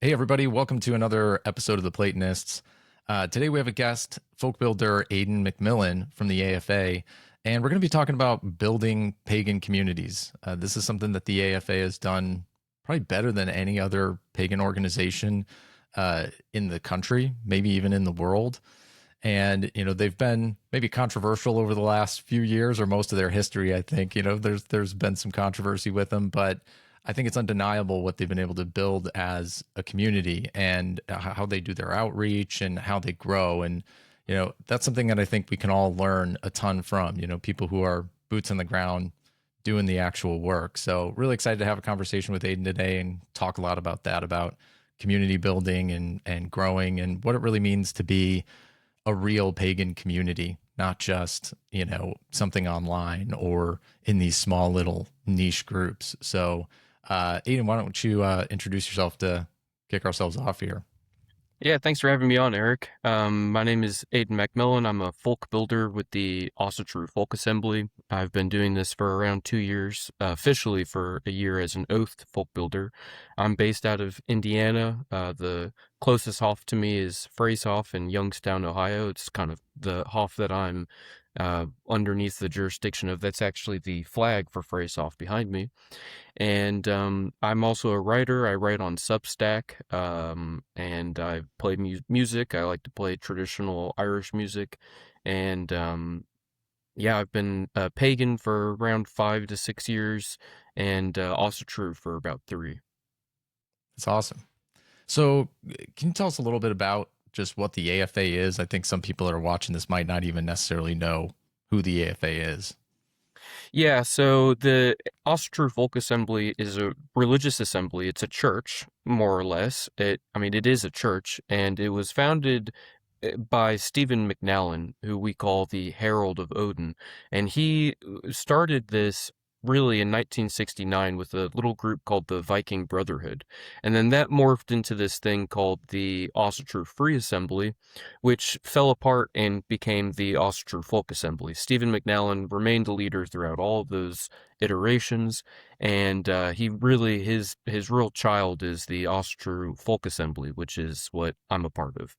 Hey, everybody, welcome to another episode of The Platonists. Today we have a guest, folk builder Aidan McMillan from the AFA, and we're going to be talking about building pagan communities. This is something that the AFA has done probably better than any other pagan organization in the country, maybe even in the world. And they've been maybe controversial over the last few years or most of their history. I think there's been some controversy with them, but I think it's undeniable what they've been able to build as a community and how they do their outreach and how they grow. And that's something that I think we can all learn a ton from. People who are boots on the ground doing the actual work. So really excited to have a conversation with Aidan today and talk a lot about that, about community building and growing and what it really means to be a real pagan community, not just, something online or in these small little niche groups. So, Aidan, why don't you introduce yourself to kick ourselves off here? Yeah, thanks for having me on, Eric. My name is Aidan McMillan. I'm a folk builder with the Asatru Folk Assembly. I've been doing this for around 2 years, officially for a year as an oathed folk builder. I'm based out of Indiana. The closest Hof to me is Hof in Youngstown, Ohio. It's kind of the Hof that I'm underneath the jurisdiction of. That's actually the flag for Hof behind me. And I'm also a writer. I write on Substack, and I play music. I like to play traditional Irish music. And yeah, I've been a pagan for around 5 to 6 years, and also true for about 3. It's awesome. So, can you tell us a little bit about just what the AFA is? I think some people that are watching this might not even necessarily know who the AFA is. Yeah, so the Asatru Folk Assembly is a religious assembly. It's a church, more or less. It is a church, and it was founded by Stephen McNallen, who we call the Herald of Odin. And he started this really in 1969 with a little group called the Viking Brotherhood. And then that morphed into this thing called the Asatru Free Assembly, which fell apart and became the Asatru Folk Assembly. Stephen McNallen remained the leader throughout all of those iterations, and his real child is the Asatru Folk Assembly, which is what I'm a part of.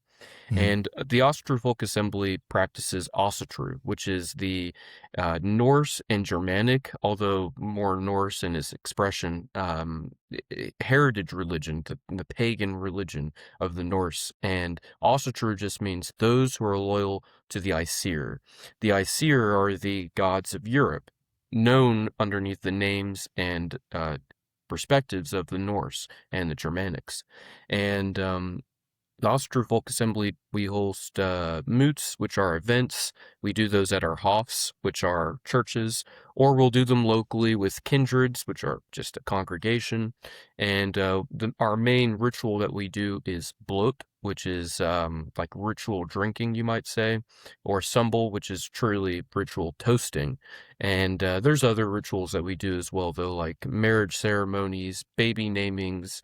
Mhm. And the Asatru Folk Assembly practices Asatru, which is the Norse and Germanic, although more Norse in its expression, heritage religion, the pagan religion of the Norse. And Asatru just means those who are loyal to the Aesir. The Aesir are the gods of Europe, known underneath the names and perspectives of the Norse and the Germanics. And the Asatru Folk Assembly, we host moots, which are events. We do those at our Hofs, which are churches, or we'll do them locally with kindreds, which are just a congregation. And our main ritual that we do is blot, which is like ritual drinking, you might say, or sumbel, which is truly ritual toasting. And there's other rituals that we do as well, though, like marriage ceremonies, baby namings,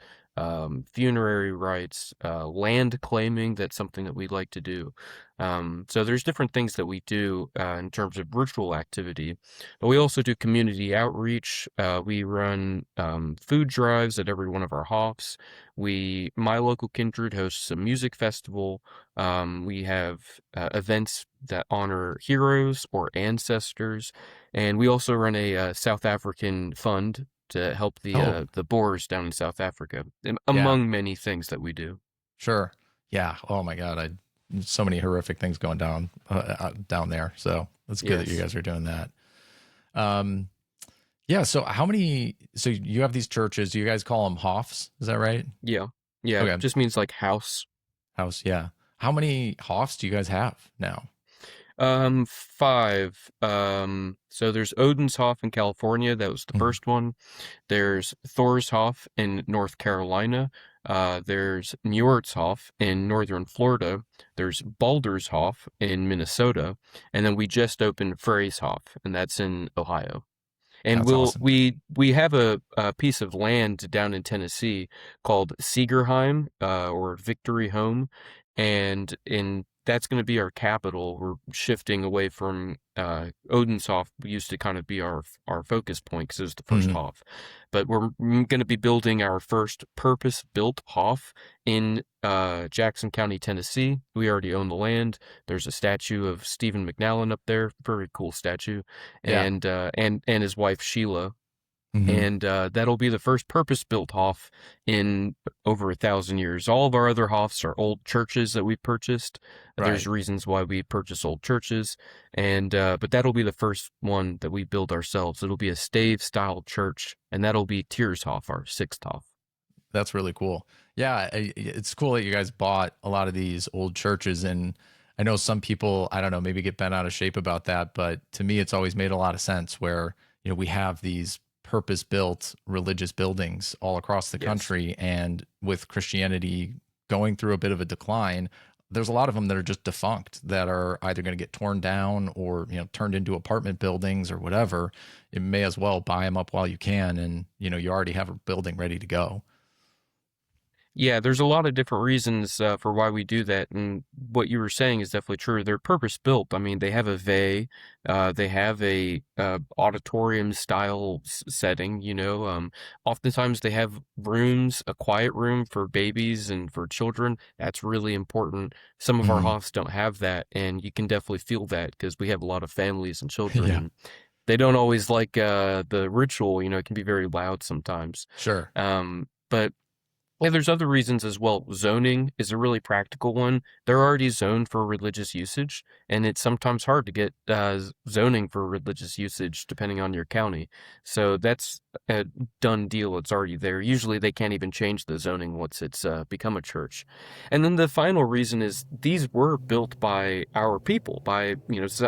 funerary rites, land claiming. That's something that we like to do. So there's different things that we do in terms of ritual activity, but we also do community outreach. We run food drives at every one of our hops. My local kindred hosts a music festival. We have events that honor heroes or ancestors, and we also run a South African fund to help Oh, the Boers down in South Africa, yeah, among many things that we do. sure. Yeah. Oh my God. So many horrific things going down there. So it's good that you Yes. guys are doing that. Um, yeah. So you have these churches, you guys call them Hofs. Is that right? Yeah. Yeah. It Okay. just means like house. House. Yeah. How many Hofs do you guys have now? 5. So there's Odenshof in California. That was the Mhm. first one. There's Thorshof in North Carolina. There's Njordshof in northern Florida. There's Baldershof in Minnesota. And then we just opened Freyshof, and that's in Ohio. And That's awesome. we have a piece of land down in Tennessee called Seegerheim, or Victory Home, and in that's going to be our capital. We're shifting away from Odenshof used to kind of be our focus point because it was the first Hmm. Hof, but we're going to be building our first purpose-built Hof in Jackson County, Tennessee. We already own the land. There's a statue of Stephen McMillan up there, very cool statue, Yeah. and his wife Sheila. Hmm. And that'll be the first purpose-built Hof in over 1,000 years. All of our other Hofs are old churches that we purchased. There's Right. reasons why we purchase old churches, and but that'll be the first one that we build ourselves. It'll be a stave-style church, and that'll be Tiershof, our sixth Hof. That's really cool. Yeah, it's cool that you guys bought a lot of these old churches, and I know some people, I don't know, maybe get bent out of shape about that, but to me, it's always made a lot of sense where, we have these purpose-built religious buildings all across the Yes. country, and with Christianity going through a bit of a decline, there's a lot of them that are just defunct that are either going to get torn down or, turned into apartment buildings or whatever. You may as well buy them up while you can, and, you already have a building ready to go. Yeah, there's a lot of different reasons for why we do that, and what you were saying is definitely true. They're purpose built. I mean, they have a vey, they have a auditorium style setting. Oftentimes they have rooms, a quiet room for babies and for children. That's really important. Some of our Hmm. hofs don't have that, and you can definitely feel that because we have a lot of families and children, Yeah, and they don't always like the ritual. It can be very loud sometimes. sure. But yeah, there's other reasons as well. Zoning is a really practical one. They're already zoned for religious usage, and it's sometimes hard to get zoning for religious usage depending on your county. So that's a done deal. It's already there. Usually they can't even change the zoning once it's become a church. And then the final reason is these were built by our people, by,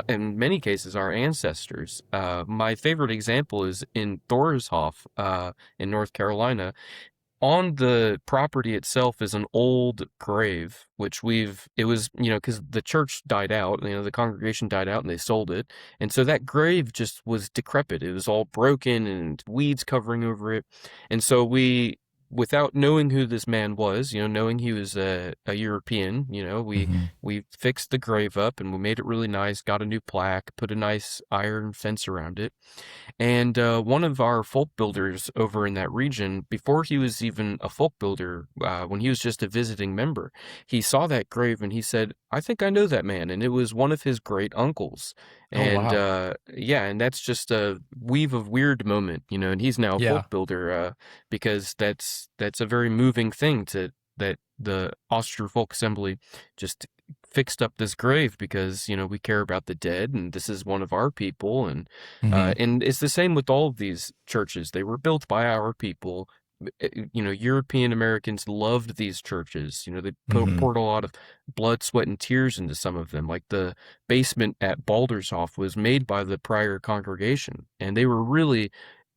in many cases, our ancestors. My favorite example is in Thorshof in North Carolina. On the property itself is an old grave, which it was, because the church died out, the congregation died out and they sold it. And so that grave just was decrepit. It was all broken and weeds covering over it. And so without knowing who this man was, knowing he was a European, Hmm. we fixed the grave up and we made it really nice, got a new plaque, put a nice iron fence around it. And one of our folk builders over in that region, before he was even a folk builder, when he was just a visiting member, he saw that grave and he said, I think I know that man. And it was one of his great uncles. Oh, And wow. yeah, and that's just a weave of weird moment, and he's now a Yeah. folk builder because that's a very moving thing that the Asatru Folk Assembly just fixed up this grave because we care about the dead and this is one of our people, Hmm. and it's the same with all of these churches. They were built by our people. European Americans loved these churches. They Hmm. poured a lot of blood, sweat, and tears into some of them. Like the basement at Baldershof was made by the prior congregation, and they were really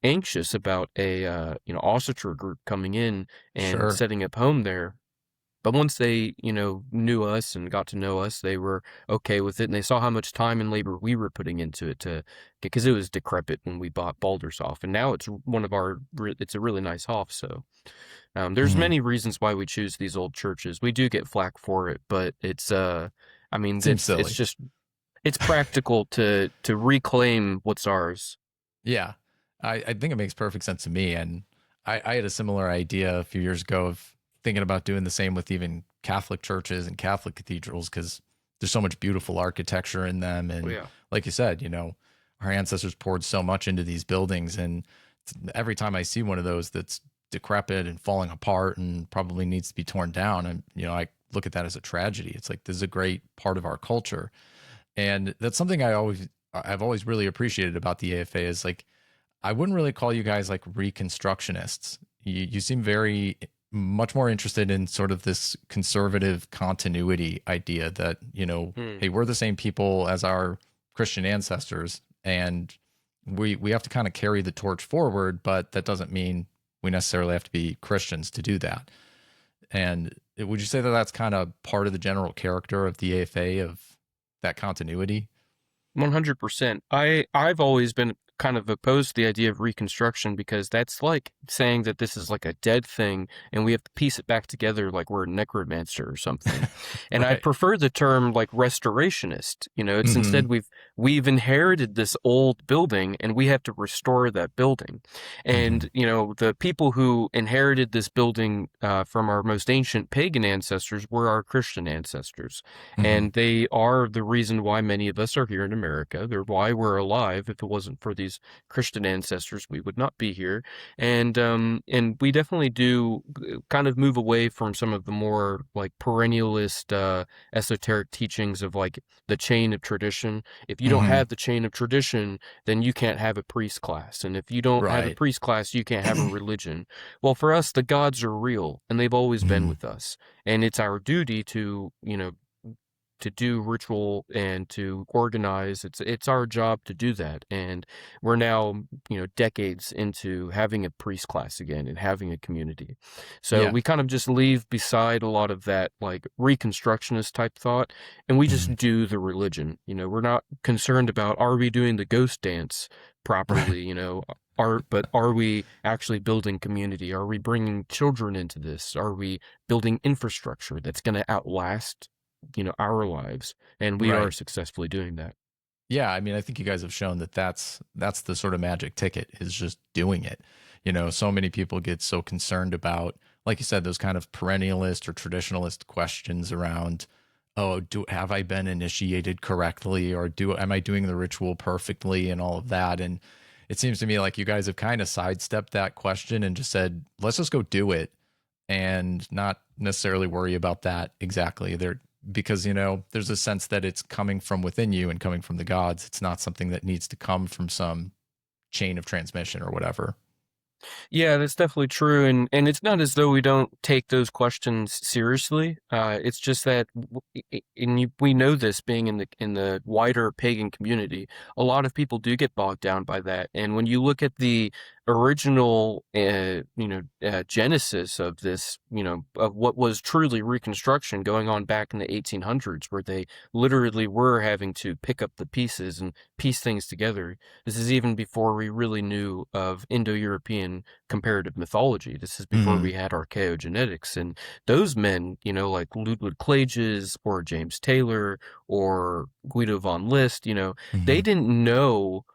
anxious about a Asatru group coming in and Sure. setting up home there. But once they, knew us and got to know us, they were okay with it, and they saw how much time and labor we were putting into it because it was decrepit when we bought Baldershof, and now it's it's a really nice Hof. So there's Hmm. many reasons why we choose these old churches. We do get flack for it, but I mean, Seems it's silly. just it's practical to reclaim what's ours. Yeah. I think it makes perfect sense to me. And I had a similar idea a few years ago of thinking about doing the same with even Catholic churches and Catholic cathedrals because there's so much beautiful architecture in them. Oh And yeah. like you said, our ancestors poured so much into these buildings. And every time I see one of those that's decrepit and falling apart and probably needs to be torn down, and, I look at that as a tragedy. It's like, this is a great part of our culture. And that's something I've always really appreciated about the AFA is like, I wouldn't really call you guys like reconstructionists. You seem very much more interested in sort of this conservative continuity idea that, Hmm. hey, we're the same people as our Christian ancestors, and we have to kind of carry the torch forward, but that doesn't mean we necessarily have to be Christians to do that. And would you say that that's kind of part of the general character of the AFA, of that continuity? 100%. I've always been kind of opposed to the idea of reconstruction because that's like saying that this is like a dead thing and we have to piece it back together like we're a necromancer or something. And I Right. prefer the term like restorationist. It's Hmm. instead we've inherited this old building and we have to restore that building. Hmm. And the people who inherited this building from our most ancient pagan ancestors were our Christian ancestors. Hmm. And they are the reason why many of us are here in America. They're why we're alive. If it wasn't for these Christian ancestors, we would not be here. And we definitely do kind of move away from some of the more like perennialist, esoteric teachings of like the chain of tradition. If you don't Hmm. have the chain of tradition, then you can't have a priest class. And if you don't have a Right. priest class, you can't have a religion. Well, for us, the gods are real and they've always been Hmm. with us. And it's our duty to do ritual and to organize. It's our job to do that. And we're now, decades into having a priest class again and having a community. So Yeah. we kind of just leave beside a lot of that like reconstructionist type thought and we Hmm. just do the religion. We're not concerned about are we doing the ghost dance Right. properly, but are we actually building community? Are we bringing children into this? Are we building infrastructure that's going to outlast our lives, and we are Right. successfully doing that. Yeah, I mean, I think you guys have shown that that's the sort of magic ticket is just doing it. So many people get so concerned about, like you said, those kind of perennialist or traditionalist questions around, oh, do have I been initiated correctly, or do am I doing the ritual perfectly, and all of that. And it seems to me like you guys have kind of sidestepped that question and just said, let's just go do it and not necessarily worry about that exactly. There, because there's a sense that it's coming from within you and coming from the gods. It's not something that needs to come from some chain of transmission or whatever. Yeah, that's definitely true, and it's not as though we don't take those questions seriously. It's just that, we know this being in the wider pagan community, a lot of people do get bogged down by that. And when you look at the original, genesis of this, of what was truly Reconstruction going on back in the 1800s, where they literally were having to pick up the pieces and piece things together. This is even before we really knew of Indo-European comparative mythology. This is before Hmm. we had archaeogenetics. And those men, like Ludwig Klages or James Taylor or Guido von List, they Hmm. didn't know.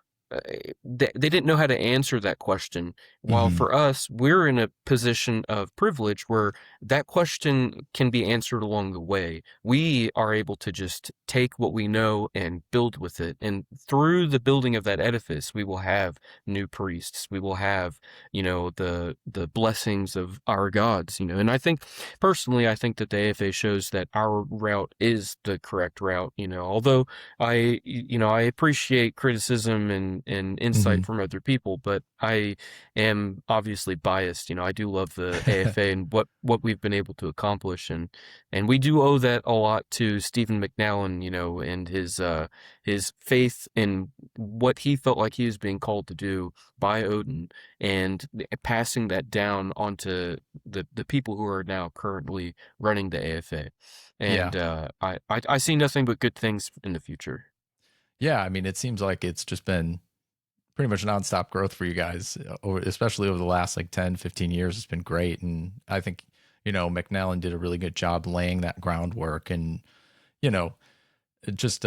They didn't know how to answer that question. While Hmm. for us, we're in a position of privilege where that question can be answered along the way. We are able to just take what we know and build with it. And through the building of that edifice, we will have new priests. We will have, the blessings of our gods, And I think personally, I think that the AFA shows that our route is the correct route, although I appreciate criticism and Hmm. insight from other people, but I am obviously biased. I do love the AFA and what we've been able to accomplish, and we do owe that a lot to Stephen McNallen, and his faith in what he felt like he was being called to do by Odin, and passing that down onto the people who are now currently running the AFA. Yeah. And I see nothing but good things in the future. Yeah. I mean, it seems like it's just been pretty much nonstop growth for you guys, especially over the last like 10, 15 years. It's been great. And I think, McNallen did a really good job laying that groundwork, and, you know, just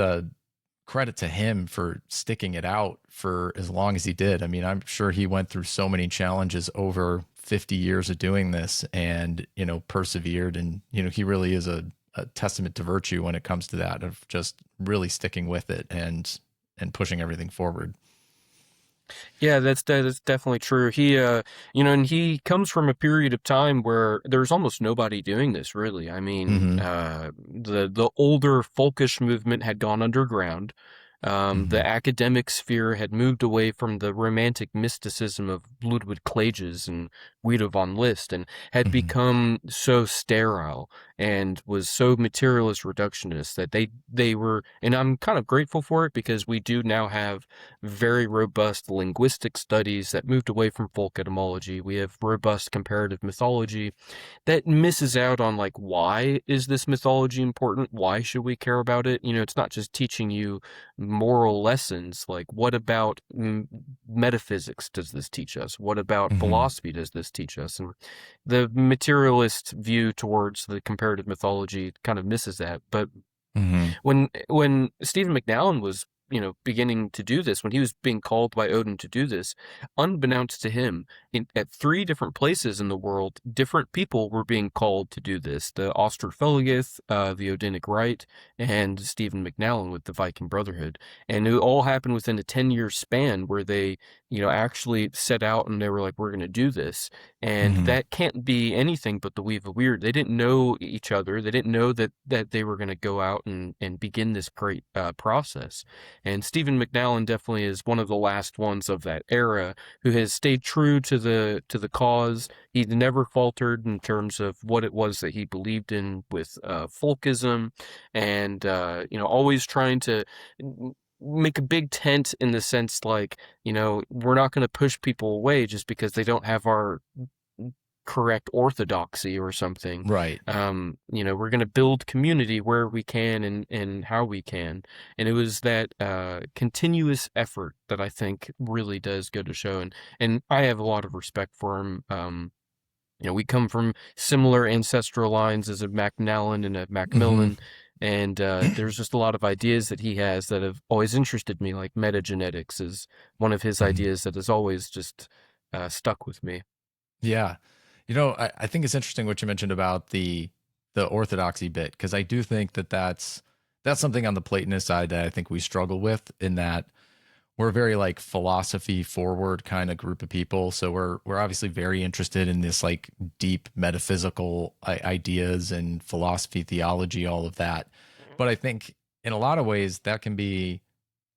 credit to him for sticking it out for as long as he did. I mean, I'm sure he went through so many challenges over 50 years of doing this and, persevered. And, he really is a testament to virtue when it comes to that, of just really sticking with it and pushing everything forward. Yeah, that's definitely true. And he comes from a period of time where there's almost nobody doing this, really. I mean, Hmm. the older folkish movement had gone underground. The Hmm. academic sphere had moved away from the romantic mysticism of Ludwig Klages and Guido von List and had Hmm. become so sterile and was so materialist reductionist that they were, and I'm kind of grateful for it because we do now have very robust linguistic studies that moved away from folk etymology. We have robust comparative mythology that misses out on like, why is this mythology important? Why should we care about it? It's not just teaching you moral lessons. Like, what about metaphysics does this teach us? What about Hmm. philosophy does this teach us? And the materialist view towards the comparative mythology kind of misses that. But Hmm. when Stephen McNallen was, beginning to do this, when he was being called by Odin to do this, unbeknownst to him, at three different places in the world, different people were being called to do this: the Osterfelgith, the Odinic Rite, and Stephen McNallen with the Viking Brotherhood. And it all happened within a 10-year span where they, actually set out and they were like, we're going to do this. And Hmm. that can't be anything but the weave of weird. They didn't know each other. They didn't know that they were going to go out and begin this great process. And Stephen McNallen definitely is one of the last ones of that era who has stayed true to the cause. He never faltered in terms of what it was that he believed in with folkism, and always trying to make a big tent in the sense like, we're not going to push people away just because they don't have our correct orthodoxy or something. Right. We're going to build community where we can and how we can. And it was that continuous effort that I think really does go to show. And I have a lot of respect for him. We come from similar ancestral lines as a MacNallan and a Hmm. Macmillan. And there's just a lot of ideas that he has that have always interested me, like metagenetics is one of his Hmm. ideas that has always just stuck with me. Yeah. I think it's interesting what you mentioned about the orthodoxy bit, because I do think that that's something on the Platonist side that I think we struggle with, in that we're a very like philosophy forward kind of group of people. So we're obviously very interested in this like deep metaphysical ideas and philosophy, theology, all of that. But I think in a lot of ways that can be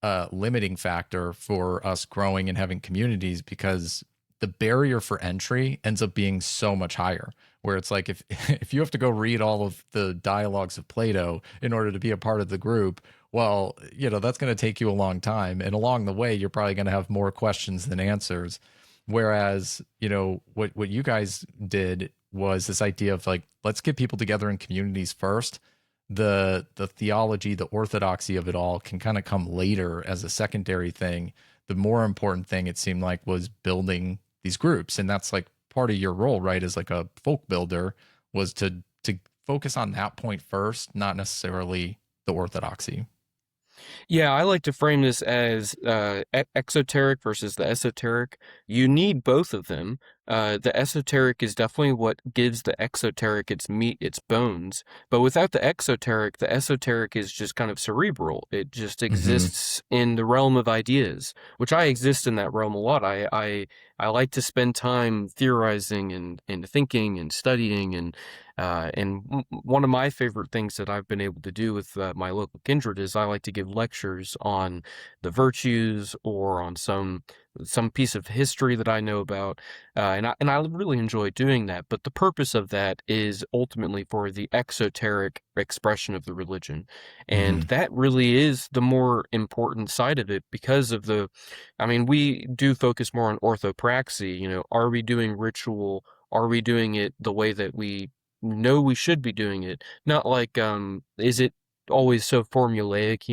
a limiting factor for us growing and having communities, because the barrier for entry ends up being so much higher, where it's like if if you have to go read all of the dialogues of Plato in order to be a part of the group, well, that's going to take you a long time, and along the way you're probably going to have more questions than answers. Whereas, what you guys did was this idea of like, let's get people together in communities first. The theology, the orthodoxy of it all can kind of come later as a secondary thing. The more important thing, it seemed like, was building these groups, and that's like part of your role, right, as like a folk builder, was to focus on that point first, not necessarily the orthodoxy. Yeah, I like to frame this as exoteric versus the esoteric. You need both of them. The esoteric is definitely what gives the exoteric its meat, its bones. But without the esoteric is just kind of cerebral. It just Hmm. exists in the realm of ideas, which I exist in that realm a lot. I like to spend time theorizing and thinking and studying and one of my favorite things that I've been able to do with my local kindred is I like to give lectures on the virtues or on some piece of history that I know about, and I really enjoy doing that. But the purpose of that is ultimately for the exoteric expression of the religion, and Hmm. that really is the more important side of it because of I mean, we do focus more on orthopraxy. Are we doing ritual? Are we doing it the way that we know we should be doing it? Not like is it always so formulaic,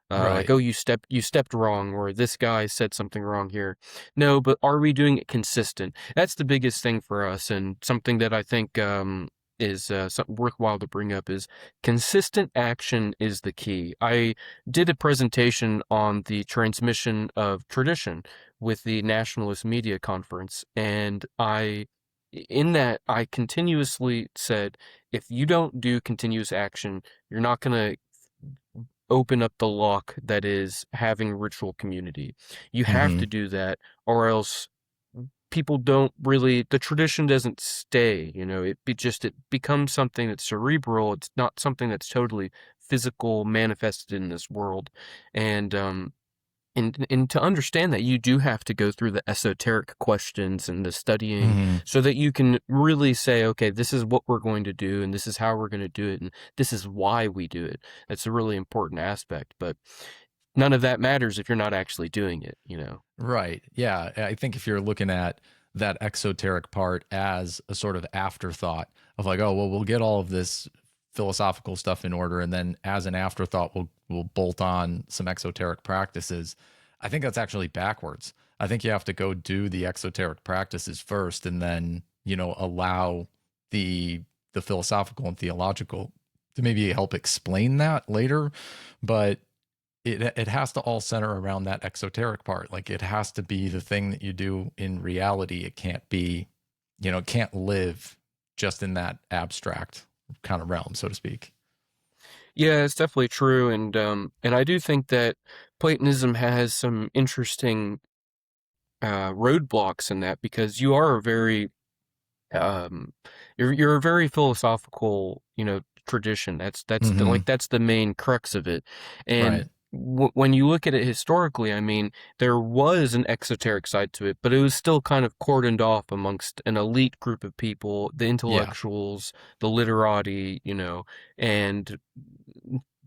like, Right. oh, you stepped wrong, or this guy said something wrong here. No, but are we doing it consistent? That's the biggest thing for us, and something that I think is something worthwhile to bring up is consistent action is the key. I did a presentation on the transmission of tradition with the Nationalist Media Conference, and in that, I continuously said, if you don't do continuous action, you're not going to open up the lock that is having ritual community. You have to Hmm. do that, or else people don't really, the tradition doesn't stay. It becomes something that's cerebral. It's not something that's totally physical, manifested in this world. And and to understand that, you do have to go through the esoteric questions and the studying Hmm. so that you can really say, okay, this is what we're going to do, and this is how we're going to do it, and this is why we do it. That's a really important aspect, but none of that matters if you're not actually doing it. Right. Yeah. I think if you're looking at that exoteric part as a sort of afterthought of like, oh, well, we'll get all of this philosophical stuff in order, and then as an afterthought, we'll bolt on some exoteric practices. I think that's actually backwards. I think you have to go do the exoteric practices first, and then allow the philosophical and theological to maybe help explain that later. But it has to all center around that exoteric part. Like, it has to be the thing that you do in reality. It can't be, it can't live just in that abstract kind of realm, so to speak. Yeah, it's definitely true, and I do think that Platonism has some interesting roadblocks in that, because you are a very um you're a very philosophical, tradition. Hmm. That's the main crux of it. And Right. when you look at it historically, I mean, there was an exoteric side to it, but it was still kind of cordoned off amongst an elite group of people, the Yeah. intellectuals, the literati, and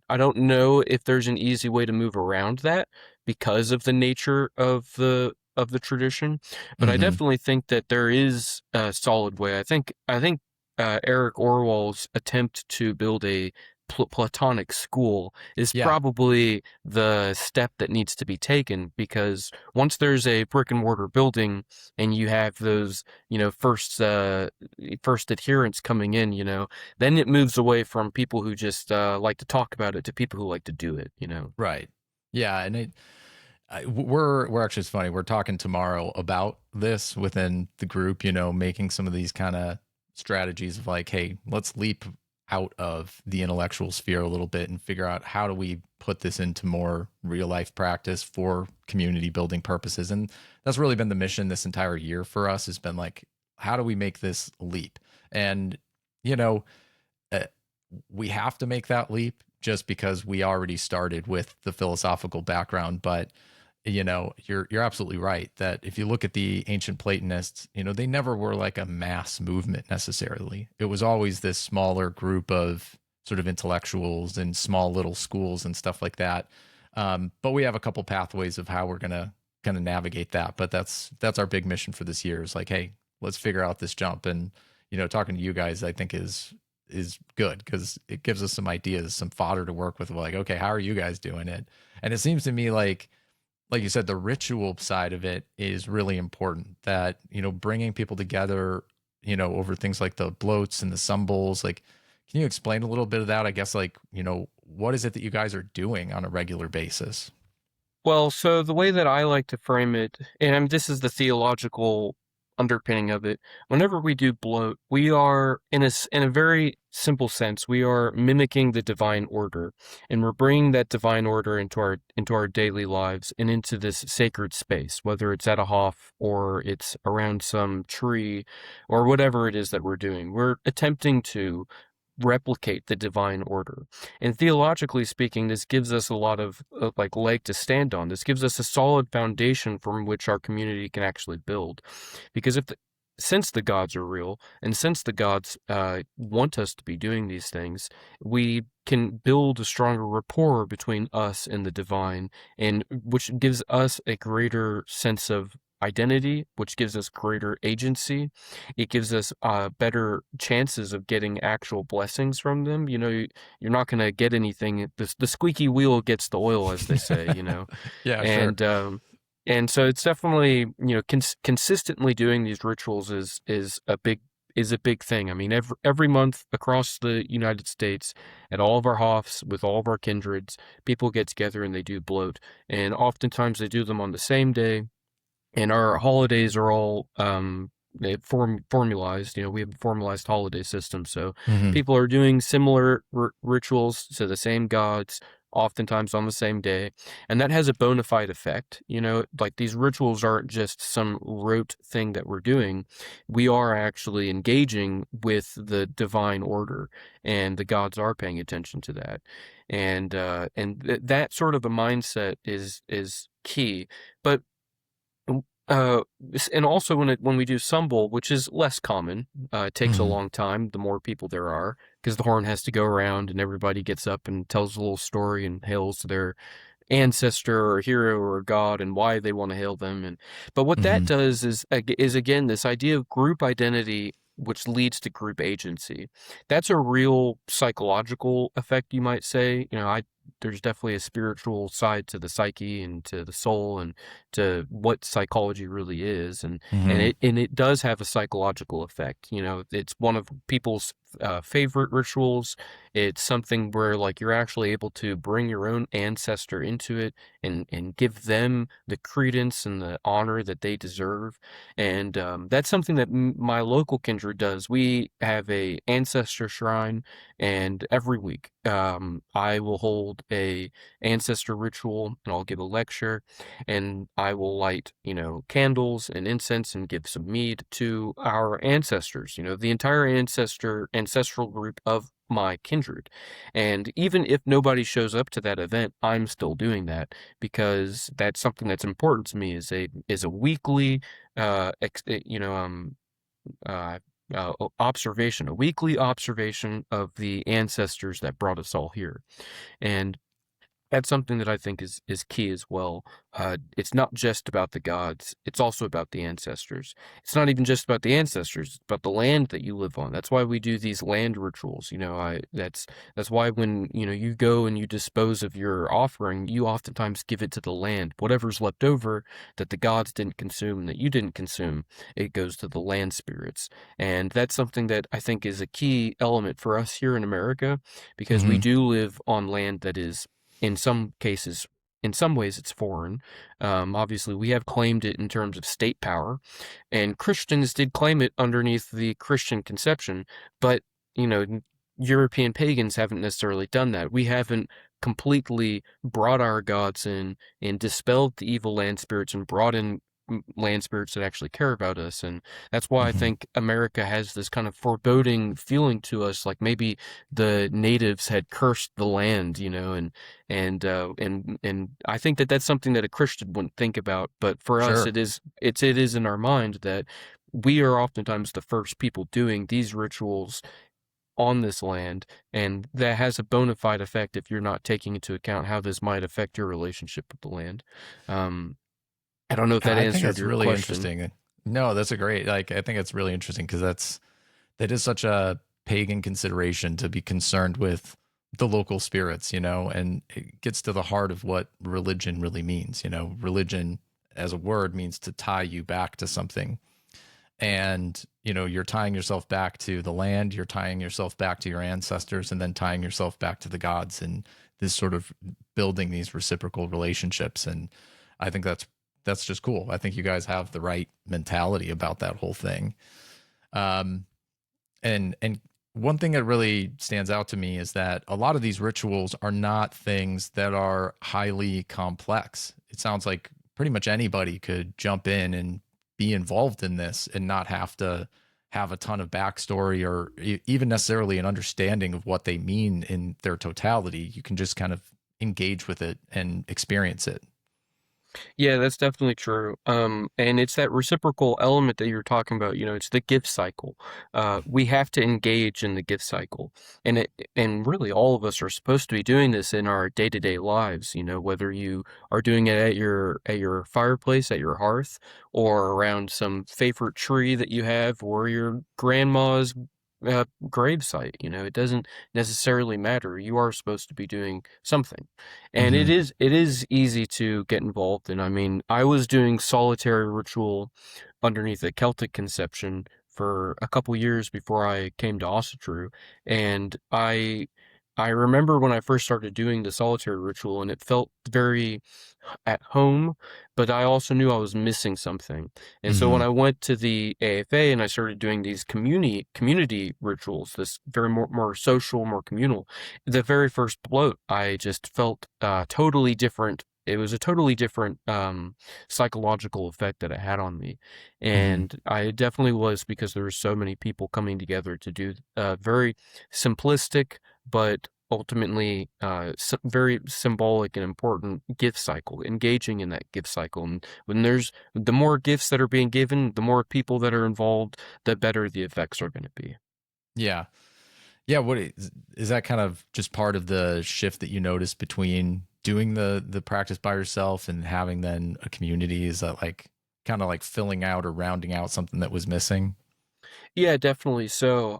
I don't know if there's an easy way to move around that because of the nature of the tradition, but I Hmm. definitely think that there is a solid way. I think Eric Orwell's attempt to build a Platonic school is Yeah. probably the step that needs to be taken, because once there's a brick and mortar building and you have those, first adherents coming in, then it moves away from people who just like to talk about it to people who like to do it. Right. Yeah. And we're actually, it's funny. We're talking tomorrow about this within the group, making some of these kind of strategies of like, hey, let's leap out of the intellectual sphere a little bit and figure out how do we put this into more real life practice for community building purposes. And that's really been the mission this entire year for us, has been like, how do we make this leap? And, you know, uh, we have to make that leap just because we already started with the philosophical background. But you're absolutely right that if you look at the ancient Platonists, they never were like a mass movement necessarily. It was always this smaller group of sort of intellectuals and small little schools and stuff like that. But we have a couple pathways of how we're gonna kind of navigate that. But that's our big mission for this year, is like, hey, let's figure out this jump. And talking to you guys, I think is good because it gives us some ideas, some fodder to work with. Like, okay, how are you guys doing it? And it seems to me like you said, the ritual side of it is really important, that, bringing people together, over things like the bloats and the symbols. Like, can you explain a little bit of that? I guess, like, what is it that you guys are doing on a regular basis? Well, so the way that I like to frame it, and this is the theological underpinning of it, whenever we do bloat, we are, in a very simple sense, we are mimicking the divine order, and we're bringing that divine order into our daily lives and into this sacred space, whether it's at a Hof or it's around some tree or whatever it is that we're doing. We're attempting to replicate the divine order. And theologically speaking, this gives us a lot of like leg to stand on. This gives us a solid foundation from which our community can actually build. Because since the gods are real, and since the gods want us to be doing these things, we can build a stronger rapport between us and the divine, and which gives us a greater sense of identity, which gives us greater agency. It gives us better chances of getting actual blessings from them. You're not going to get anything. The squeaky wheel gets the oil, as they say. Yeah, sure. And so it's definitely, consistently doing these rituals is a big thing. I mean, every month across the United States, at all of our Hofs, with all of our kindreds, people get together and they do bloat. And oftentimes they do them on the same day, and our holidays are all formalized. We have a formalized holiday system, so Hmm. people are doing similar rituals to the same gods, oftentimes on the same day, and that has a bona fide effect. Like, these rituals aren't just some rote thing that we're doing. We are actually engaging with the divine order, and the gods are paying attention to that, and that sort of a mindset is key. But uh, and also when we do Sumbul, which is less common, it takes a Hmm. long time, the more people there are, because the horn has to go around and everybody gets up and tells a little story and hails their ancestor or hero or god and why they want to hail them. But what that Hmm. does is again this idea of group identity which leads to group agency. That's a real psychological effect, you might say. There's definitely a spiritual side to the psyche and to the soul and to what psychology really is, and Hmm. it does have a psychological effect. It's one of people's favorite rituals. It's something where like you're actually able to bring your own ancestor into it and give them the credence and the honor that they deserve. And that's something that my local kindred does. We have a ancestor shrine, and every week I will hold a ancestor ritual, and I'll give a lecture, and I will light, candles and incense and give some mead to our ancestors, the entire ancestral group of my kindred. And even if nobody shows up to that event, I'm still doing that because that's something that's important to me, is a weekly uh ex, eh, you know uh observation, a weekly observation of the ancestors that brought us all here. And that's something that I think is key as well. It's not just about the gods; it's also about the ancestors. It's not even just about the ancestors; it's about the land that you live on. That's why we do these land rituals. That's why when you go and you dispose of your offering, you oftentimes give it to the land. Whatever's left over that the gods didn't consume, that you didn't consume, it goes to the land spirits. And that's something that I think is a key element for us here in America, because we Hmm. do live on land that is, in some cases, in some ways, it's foreign. Obviously, we have claimed it in terms of state power, and Christians did claim it underneath the Christian conception, but, you know, European pagans haven't necessarily done that. We haven't completely brought our gods in and dispelled the evil land spirits and brought in land spirits that actually care about us. And that's why I Hmm. think America has this kind of foreboding feeling to us, like maybe the natives had cursed the land, and I think that that's something that a Christian wouldn't think about, but for us, Sure. it is in our mind that we are oftentimes the first people doing these rituals on this land, and that has a bona fide effect if you're not taking into account how this might affect your relationship with the land. Um, I don't know if that I think answered that's your really question. interesting. No, that's a great, like, I think it's really interesting because that is such a pagan consideration to be concerned with the local spirits, and it gets to the heart of what religion really means. Religion as a word means to tie you back to something. And, you're tying yourself back to the land, you're tying yourself back to your ancestors, and then tying yourself back to the gods, and this sort of building these reciprocal relationships. And I think that's just cool. I think you guys have the right mentality about that whole thing. Um, and one thing that really stands out to me is that a lot of these rituals are not things that are highly complex. It sounds like pretty much anybody could jump in and be involved in this and not have to have a ton of backstory or even necessarily an understanding of what they mean in their totality. You can just kind of engage with it and experience it. Yeah, that's definitely true. And it's that reciprocal element that you're talking about. It's the gift cycle. We have to engage in the gift cycle, and really all of us are supposed to be doing this in our day-to-day lives. Whether you are doing it at your fireplace, at your hearth, or around some favorite tree that you have, or your grandma's grave site. It doesn't necessarily matter. You are supposed to be doing something. And it Mm-hmm. is it is easy to get involved in. I mean, I was doing solitary ritual underneath a Celtic conception for a couple years before I came to Asatru, and I remember when I first started doing the solitary ritual, and it felt very at home, but I also knew I was missing something. And so when Mm-hmm. I went to the AFA and I started doing these community rituals, this very more social, more communal, the very first bloat, I just felt totally different. It was a totally different psychological effect that it had on me. Mm-hmm. And I definitely was, because there were so many people coming together to do a very simplistic but ultimately very symbolic and important gift cycle, engaging in that gift cycle. And when there's the more gifts that are being given, the more people that are involved, the better the effects are going to be. Yeah. Yeah, is that kind of just part of the shift that you noticed between doing the practice by yourself and having then a community? Is that like kind of like filling out or rounding out something that was missing? Yeah, definitely. So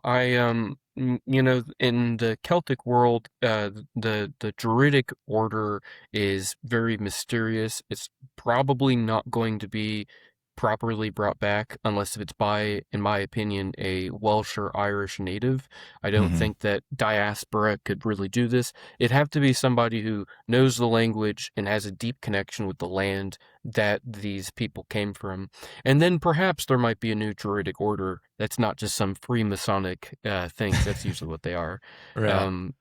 you know, in the Celtic world, the Druidic order is very mysterious. It's probably not going to be properly brought back unless if it's by, in my opinion, a Welsh or Irish native. I don't Hmm. think that diaspora could really do this. It'd have to be somebody who knows the language and has a deep connection with the land that these people came from. And then perhaps there might be a new Druidic order that's not just some Freemasonic thing, 'cause that's usually what they are. Right. Um,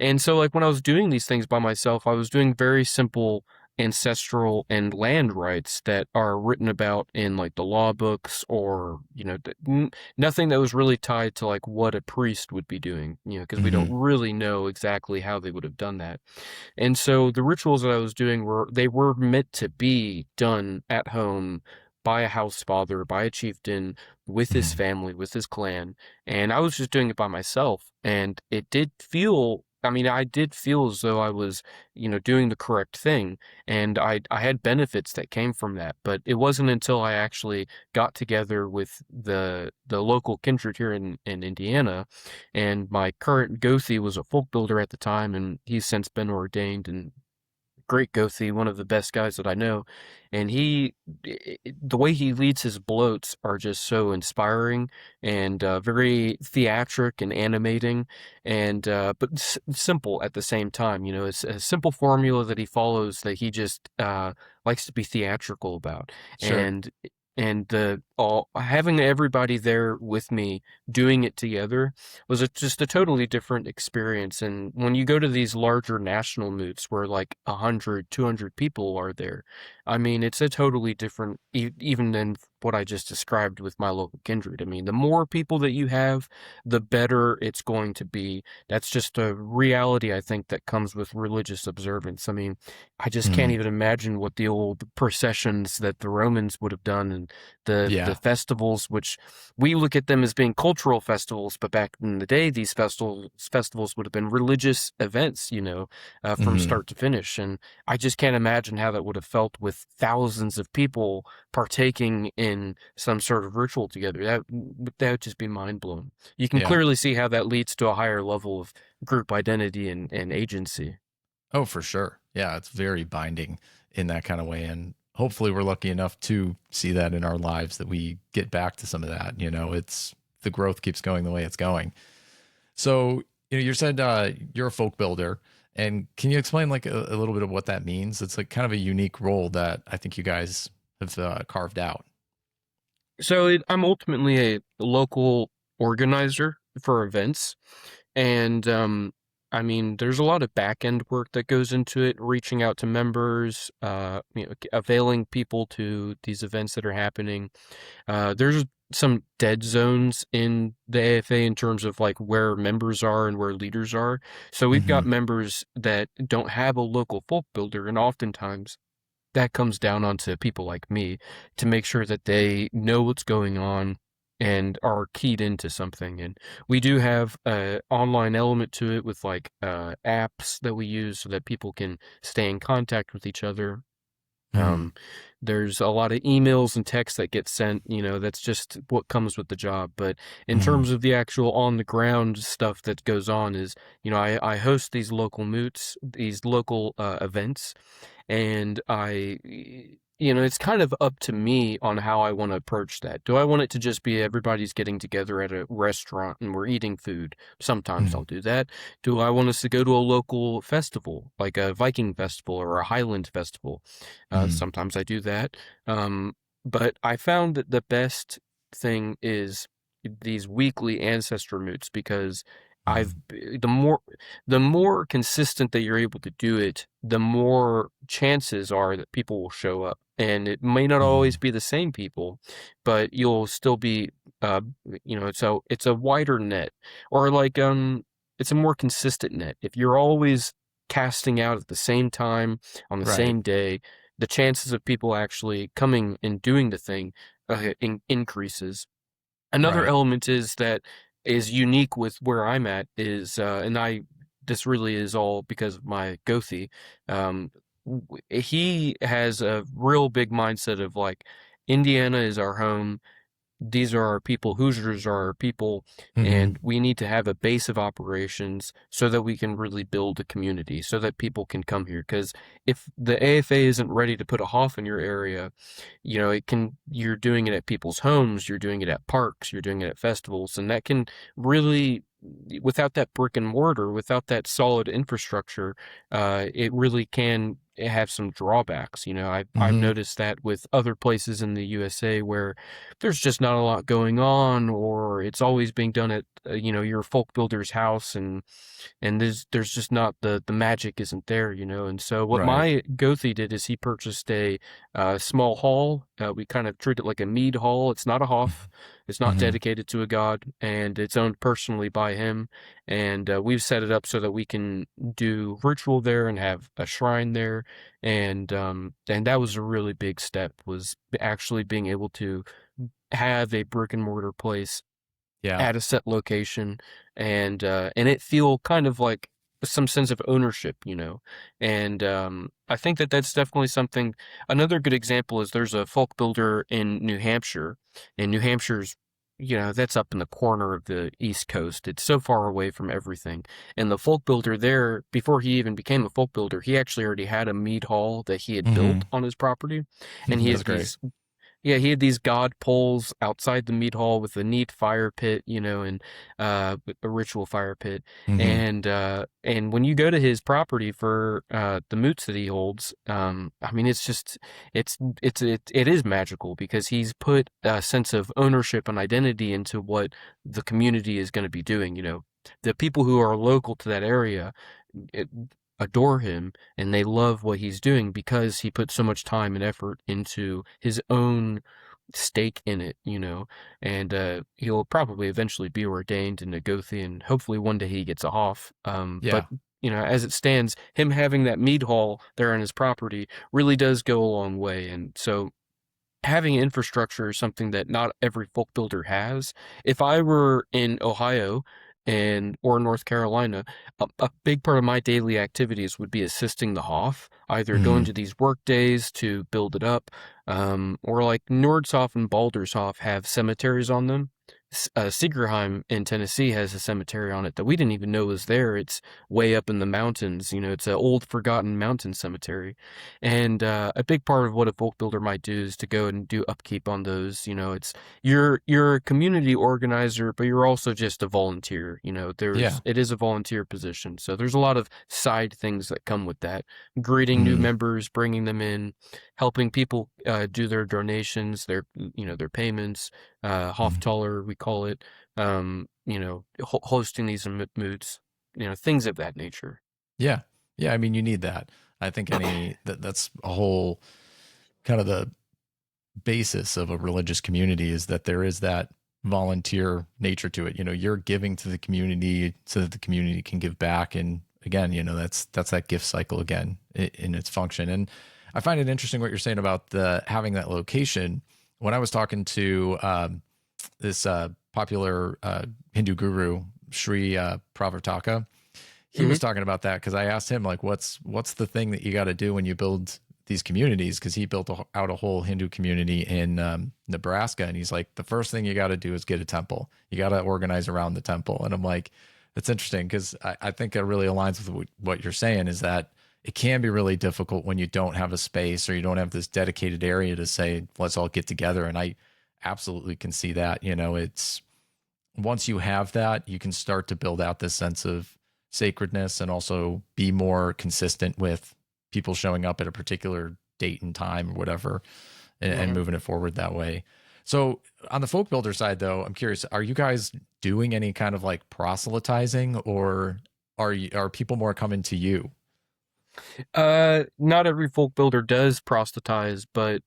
and so, like, when I was doing these things by myself, I was doing very simple ancestral and land rights that are written about in like the law books, or nothing that was really tied to like what a priest would be doing, because we don't Hmm. really know exactly how they would have done that. And so the rituals that I was doing were meant to be done at home by a house father, by a chieftain, with his Hmm. family, with his clan. And I was just doing it by myself. And it did feel, I mean, I did feel as though I was, doing the correct thing. And I had benefits that came from that. But it wasn't until I actually got together with the local kindred here in Indiana, and my current Gothi was a folk builder at the time, and he's since been ordained, and great Gothi, one of the best guys that I know. And the way he leads his bloats are just so inspiring and very theatric and animating, and but simple at the same time. It's a simple formula that he follows that he just likes to be theatrical about. Sure. And the all having everybody there with me doing it together was just a totally different experience. And when you go to these larger national moots where like 100, 200 people are there, I mean, it's a totally different, even than what I just described with my local kindred. I mean, the more people that you have, the better it's going to be. That's just a reality, I think, that comes with religious observance. I mean, I just can't Hmm. even imagine what the old processions that the Romans would have done, and the Yeah. festivals, which we look at them as being cultural festivals, but back in the day, these festivals would have been religious events, from Hmm. start to finish. And I just can't imagine how that would have felt with thousands of people partaking in some sort of ritual together. That would just be mind blowing. You can Yeah. clearly see how that leads to a higher level of group identity and agency. Oh, for sure. Yeah, it's very binding in that kind of way. And hopefully we're lucky enough to see that in our lives that we get back to some of that. It's the growth keeps going the way it's going. So, you said you're a folk builder. And can you explain like a little bit of what that means? It's like kind of a unique role that I think you guys have carved out. So I'm ultimately a local organizer for events. And I mean, there's a lot of back end work that goes into it, reaching out to members, availing people to these events that are happening. There's some dead zones in the AFA in terms of like where members are and where leaders are. So we've got Hmm. members that don't have a local folk builder, and oftentimes that comes down onto people like me to make sure that they know what's going on and are keyed into something. And we do have a online element to it with like apps that we use so that people can stay in contact with each other. Hmm. um, there's a lot of emails and texts that get sent, that's just what comes with the job. But in Hmm. terms of the actual on the ground stuff that goes on is, I host these local moots, these local events, and it's kind of up to me on how I want to approach that. Do I want it to just be everybody's getting together at a restaurant and we're eating food? Sometimes Hmm. I'll do that. Do I want us to go to a local festival, like a Viking festival or a Highland festival? Hmm. Sometimes I do that. Um, but I found that the best thing is these weekly ancestor moots, because I've Hmm. the more consistent that you're able to do it, the more chances are that people will show up. And it may not always Hmm. be the same people, but you'll still be, uh, it's a wider net, or like it's a more consistent net. If you're always casting out at the same time on the Right. same day, the chances of people actually coming and doing the thing increases. Another Right. element is that is unique with where I'm at is, this really is all because of my Gothi. He has a real big mindset of like, Indiana is our home. these are our people, Hoosiers are our people, Hmm. and we need to have a base of operations so that we can really build a community, so that people can come here. Because if the AFA isn't ready to put a Hof in your area, you're doing it at people's homes, you're doing it at parks, you're doing it at festivals, and that can really, without that brick and mortar, without that solid infrastructure, it really can have some drawbacks. I've Hmm. noticed that with other places in the USA where there's just not a lot going on, or it's always being done at your folk builder's house, and there's just not the magic isn't there. And so what Right. my Gothi did is he purchased a small hall. We kind of treat it like a mead hall. It's not a Hof. It's not Hmm. dedicated to a god, and it's owned personally by him. And we've set it up so that we can do ritual there and have a shrine there. And that was a really big step, was actually being able to have a brick and mortar place Yeah. at a set location, and it feel kind of like some sense of ownership. And I think that that's definitely something. Another good example is there's a folk builder in New Hampshire, and New Hampshire's, that's up in the corner of the East Coast. It's so far away from everything. And the folk builder there, before he even became a folk builder, he actually already had a mead hall that he had built Hmm. on his property. And he That's had great. these Yeah, he had these god poles outside the meat hall with a neat fire pit, and a ritual fire pit. Hmm. And when you go to his property for the moots that he holds, I mean, it's just it is magical, because he's put a sense of ownership and identity into what the community is going to be doing. The people who are local to that area, it, adore him, and they love what he's doing because he put so much time and effort into his own stake in it. And he'll probably eventually be ordained in a Gothi, and hopefully one day he gets a Hof. But Yeah. as it stands, him having that mead hall there on his property really does go a long way. And so having infrastructure is something that not every folk builder has. If I were in Ohio or North Carolina, a big part of my daily activities would be assisting the Hof, either going Hmm. to these work days to build it up, or like Nordshof and Baldershof have cemeteries on them. Segerheim in Tennessee has a cemetery on it that we didn't even know was there. It's way up in the mountains. It's an old, forgotten mountain cemetery. And a big part of what a folk builder might do is to go and do upkeep on those. It's you're a community organizer, but you're also just a volunteer. Yeah. It is a volunteer position, so there's a lot of side things that come with that. Greeting new Hmm. members, bringing them in, helping people do their donations, their payments, Hoftaler we call it. Hosting these moods, things of that nature. Yeah. Yeah. I mean, you need that. I think that's a whole kind of the basis of a religious community, is that there is that volunteer nature to it. You're giving to the community so that the community can give back. And again, that's that gift cycle again in its function. And I find it interesting what you're saying about the having that location. When I was talking to this popular Hindu guru, Sri Pravartaka, he Hmm. was talking about that, because I asked him, like, what's the thing that you got to do when you build these communities, because he built out a whole Hindu community in Nebraska, and he's like, the first thing you got to do is get a temple. You got to organize around the temple. And I'm like, that's interesting, because I think it really aligns with what you're saying, is that it can be really difficult when you don't have a space, or you don't have this dedicated area to say, let's all get together. And I absolutely can see that. It's once you have that, you can start to build out this sense of sacredness, and also be more consistent with people showing up at a particular date and time or whatever, and Hmm. moving it forward that way. So on the folk builder side, though, I'm curious, are you guys doing any kind of like proselytizing, or are people more coming to you? Not every folk builder does proselytize, but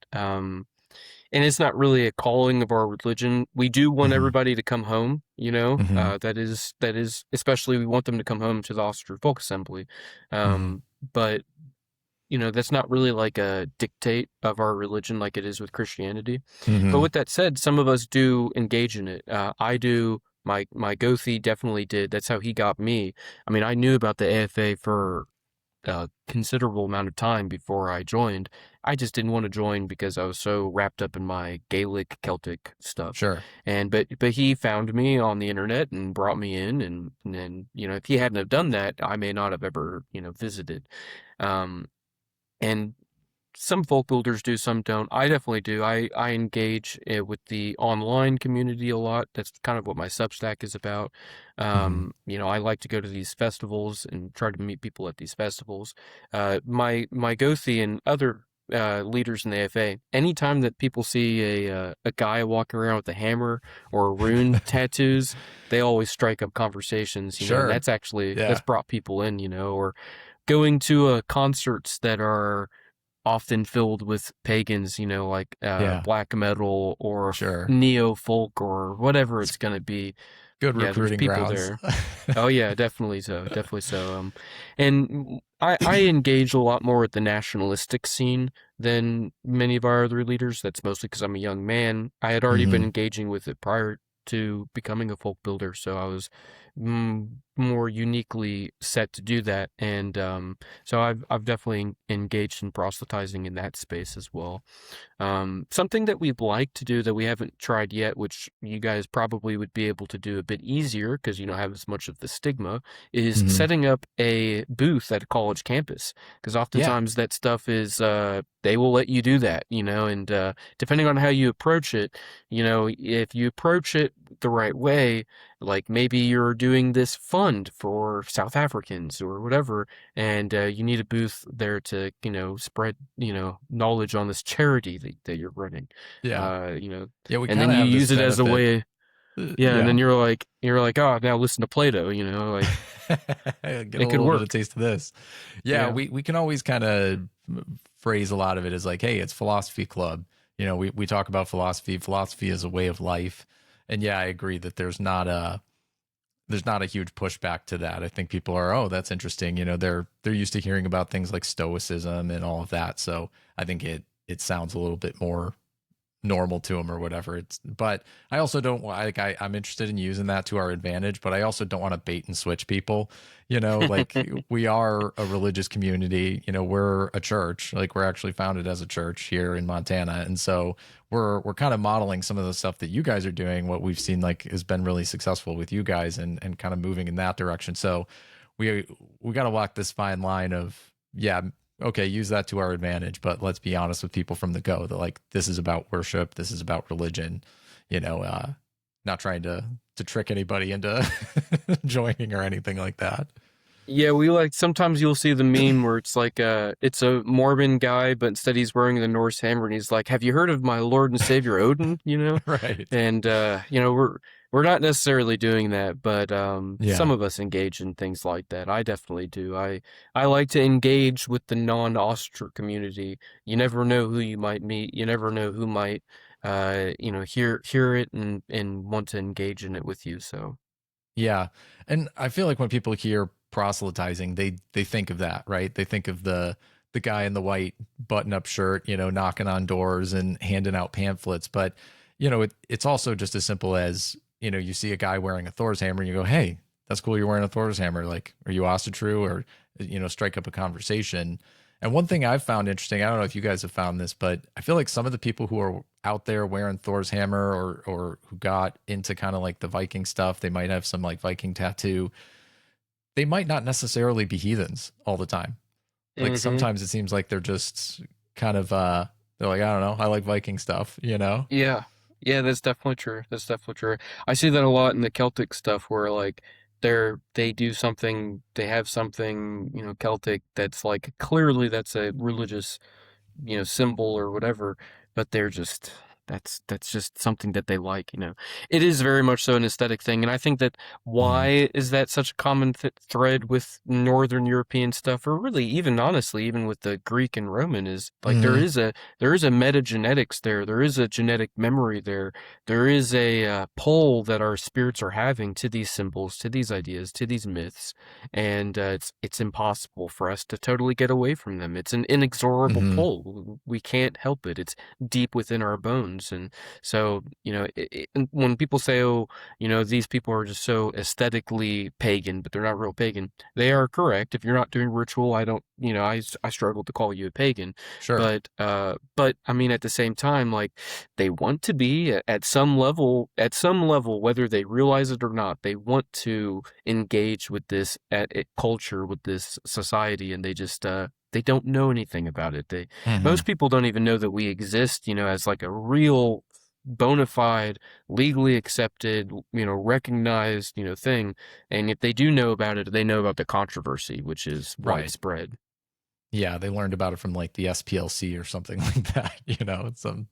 and it's not really a calling of our religion. We do want Hmm. everybody to come home, Hmm. that is especially we want them to come home to the Asatru Folk Assembly. Hmm. But that's not really like a dictate of our religion like it is with Christianity. But Hmm. with that said, some of us do engage in it. I do. My Gothi definitely did. That's how he got me. I mean, I knew about the AFA for a considerable amount of time before I joined. I just didn't want to join because I was so wrapped up in my Gaelic Celtic stuff. Sure. And but he found me on the internet and brought me in, and if he hadn't have done that, I may not have ever visited. Um, and some folk builders do, some don't. I definitely do. I engage with the online community a lot. That's kind of what my Substack is about. Hmm. I like to go to these festivals and try to meet people at these festivals. My Gothi and other leaders in the AFA, anytime that people see a guy walking around with a hammer or rune tattoos, they always strike up conversations, and Sure. that's Yeah. brought people in, or going to concerts that are often filled with pagans, like Yeah. black metal or Sure. neo folk or whatever It's it's going to be. good Yeah, there's recruiting people grounds. there. Oh yeah, definitely so, definitely so. And I engage a lot more with the nationalistic scene than many of our other leaders. That's mostly because I'm a young man. I had already been Hmm. engaging with it prior to becoming a folk builder, so I was more uniquely set to do that. And so I've definitely engaged in proselytizing in that space as well. Something that we'd like to do that we haven't tried yet, which you guys probably would be able to do a bit easier because you don't have as much of the stigma, is Hmm. setting up a booth at a college campus. Because Yeah. oftentimes that stuff is, they will let you do that, and depending on how you approach it, if you approach it the right way, like maybe you're doing this fund for South Africans or whatever, and you need a booth there to spread knowledge on this charity that you're running, Yeah. uh you know Yeah. We and kind then of you have this use it as a benefit. way. Yeah, and Yeah. then you're like, oh, now listen to Plato, like Get a it could little bit of work. taste of this. Yeah, Yeah. we can always kind of phrase a lot of it as like, hey, it's philosophy club. We talk about philosophy. Philosophy is a way of life. And yeah, I agree that there's not a huge pushback to that. I think people are, oh, that's interesting. They're used to hearing about things like stoicism and all of that. So I think it sounds a little bit more normal to them or whatever. But I also don't like I'm interested in using that to our advantage, but I also don't want to bait and switch people. Like we are a religious community, we're a church, like we're actually founded as a church here in Montana. And so we're kind of modeling some of the stuff that you guys are doing, what we've seen like has been really successful with you guys and kind of moving in that direction. So we got to walk this fine line of, yeah, okay, use that to our advantage, but let's be honest with people from the go that like this is about worship, this is about religion, you know, uh, not trying to trick anybody into joining or anything like that. Yeah, we like sometimes you'll see the meme where it's like it's a Mormon guy, but instead he's wearing the Norse hammer and he's like, "Have you heard of my Lord and Savior Odin?" Right. And we're not necessarily doing that, but some Yeah. of us engage in things like that. I definitely do. I like to engage with the non-Austro community. You never know who you might meet. You never know who might hear it and want to engage in it with you. So. Yeah. And I feel like when people hear proselytizing, they think of that, right? They think of the guy in the white button-up shirt, knocking on doors and handing out pamphlets. But, it's also just as simple as, you see a guy wearing a Thor's hammer and you go, hey, that's cool, you're wearing a Thor's hammer. Like, are you Asatru? Or, strike up a conversation. And one thing I've found interesting, I don't know if you guys have found this, but I feel like some of the people who are out there wearing Thor's hammer or who got into kind of like the Viking stuff, they might have some like Viking tattoo. They might not necessarily be heathens all the time. Like Hmm. sometimes it seems like they're just kind of they're like, I don't know, I like Viking stuff. Yeah. Yeah, that's definitely true. That's definitely true. I see that a lot in the Celtic stuff where like they do something, they have something, Celtic that's like clearly that's a religious, symbol or whatever, but they're just that's just something that they like. It is very much so an aesthetic thing, and I think that Mm. why is that such a common thread with Northern European stuff, or really even honestly, even with the Greek and Roman, is like there Hmm. is a metagenetics there is a genetic memory there is a pull that our spirits are having to these symbols, to these ideas, to these myths, and it's impossible for us to totally get away from them. It's an inexorable Hmm. pull. We can't help it. It's deep within our bones. ones. And so, and when people say, oh, these people are just so aesthetically pagan, but they're not real pagan, they are correct. If you're not doing ritual, I don't, I struggle to call you a pagan. Sure. But I mean, at the same time, like, they want to be at some level, whether they realize it or not, they want to engage with this culture, with this society, and they just they don't know anything about it. Hmm. Most people don't even know that we exist, as like a real bona fide, legally accepted, recognized, thing. And if they do know about it, they know about the controversy, which is Right. widespread. Yeah, they learned about it from like the SPLC or something like that. It's some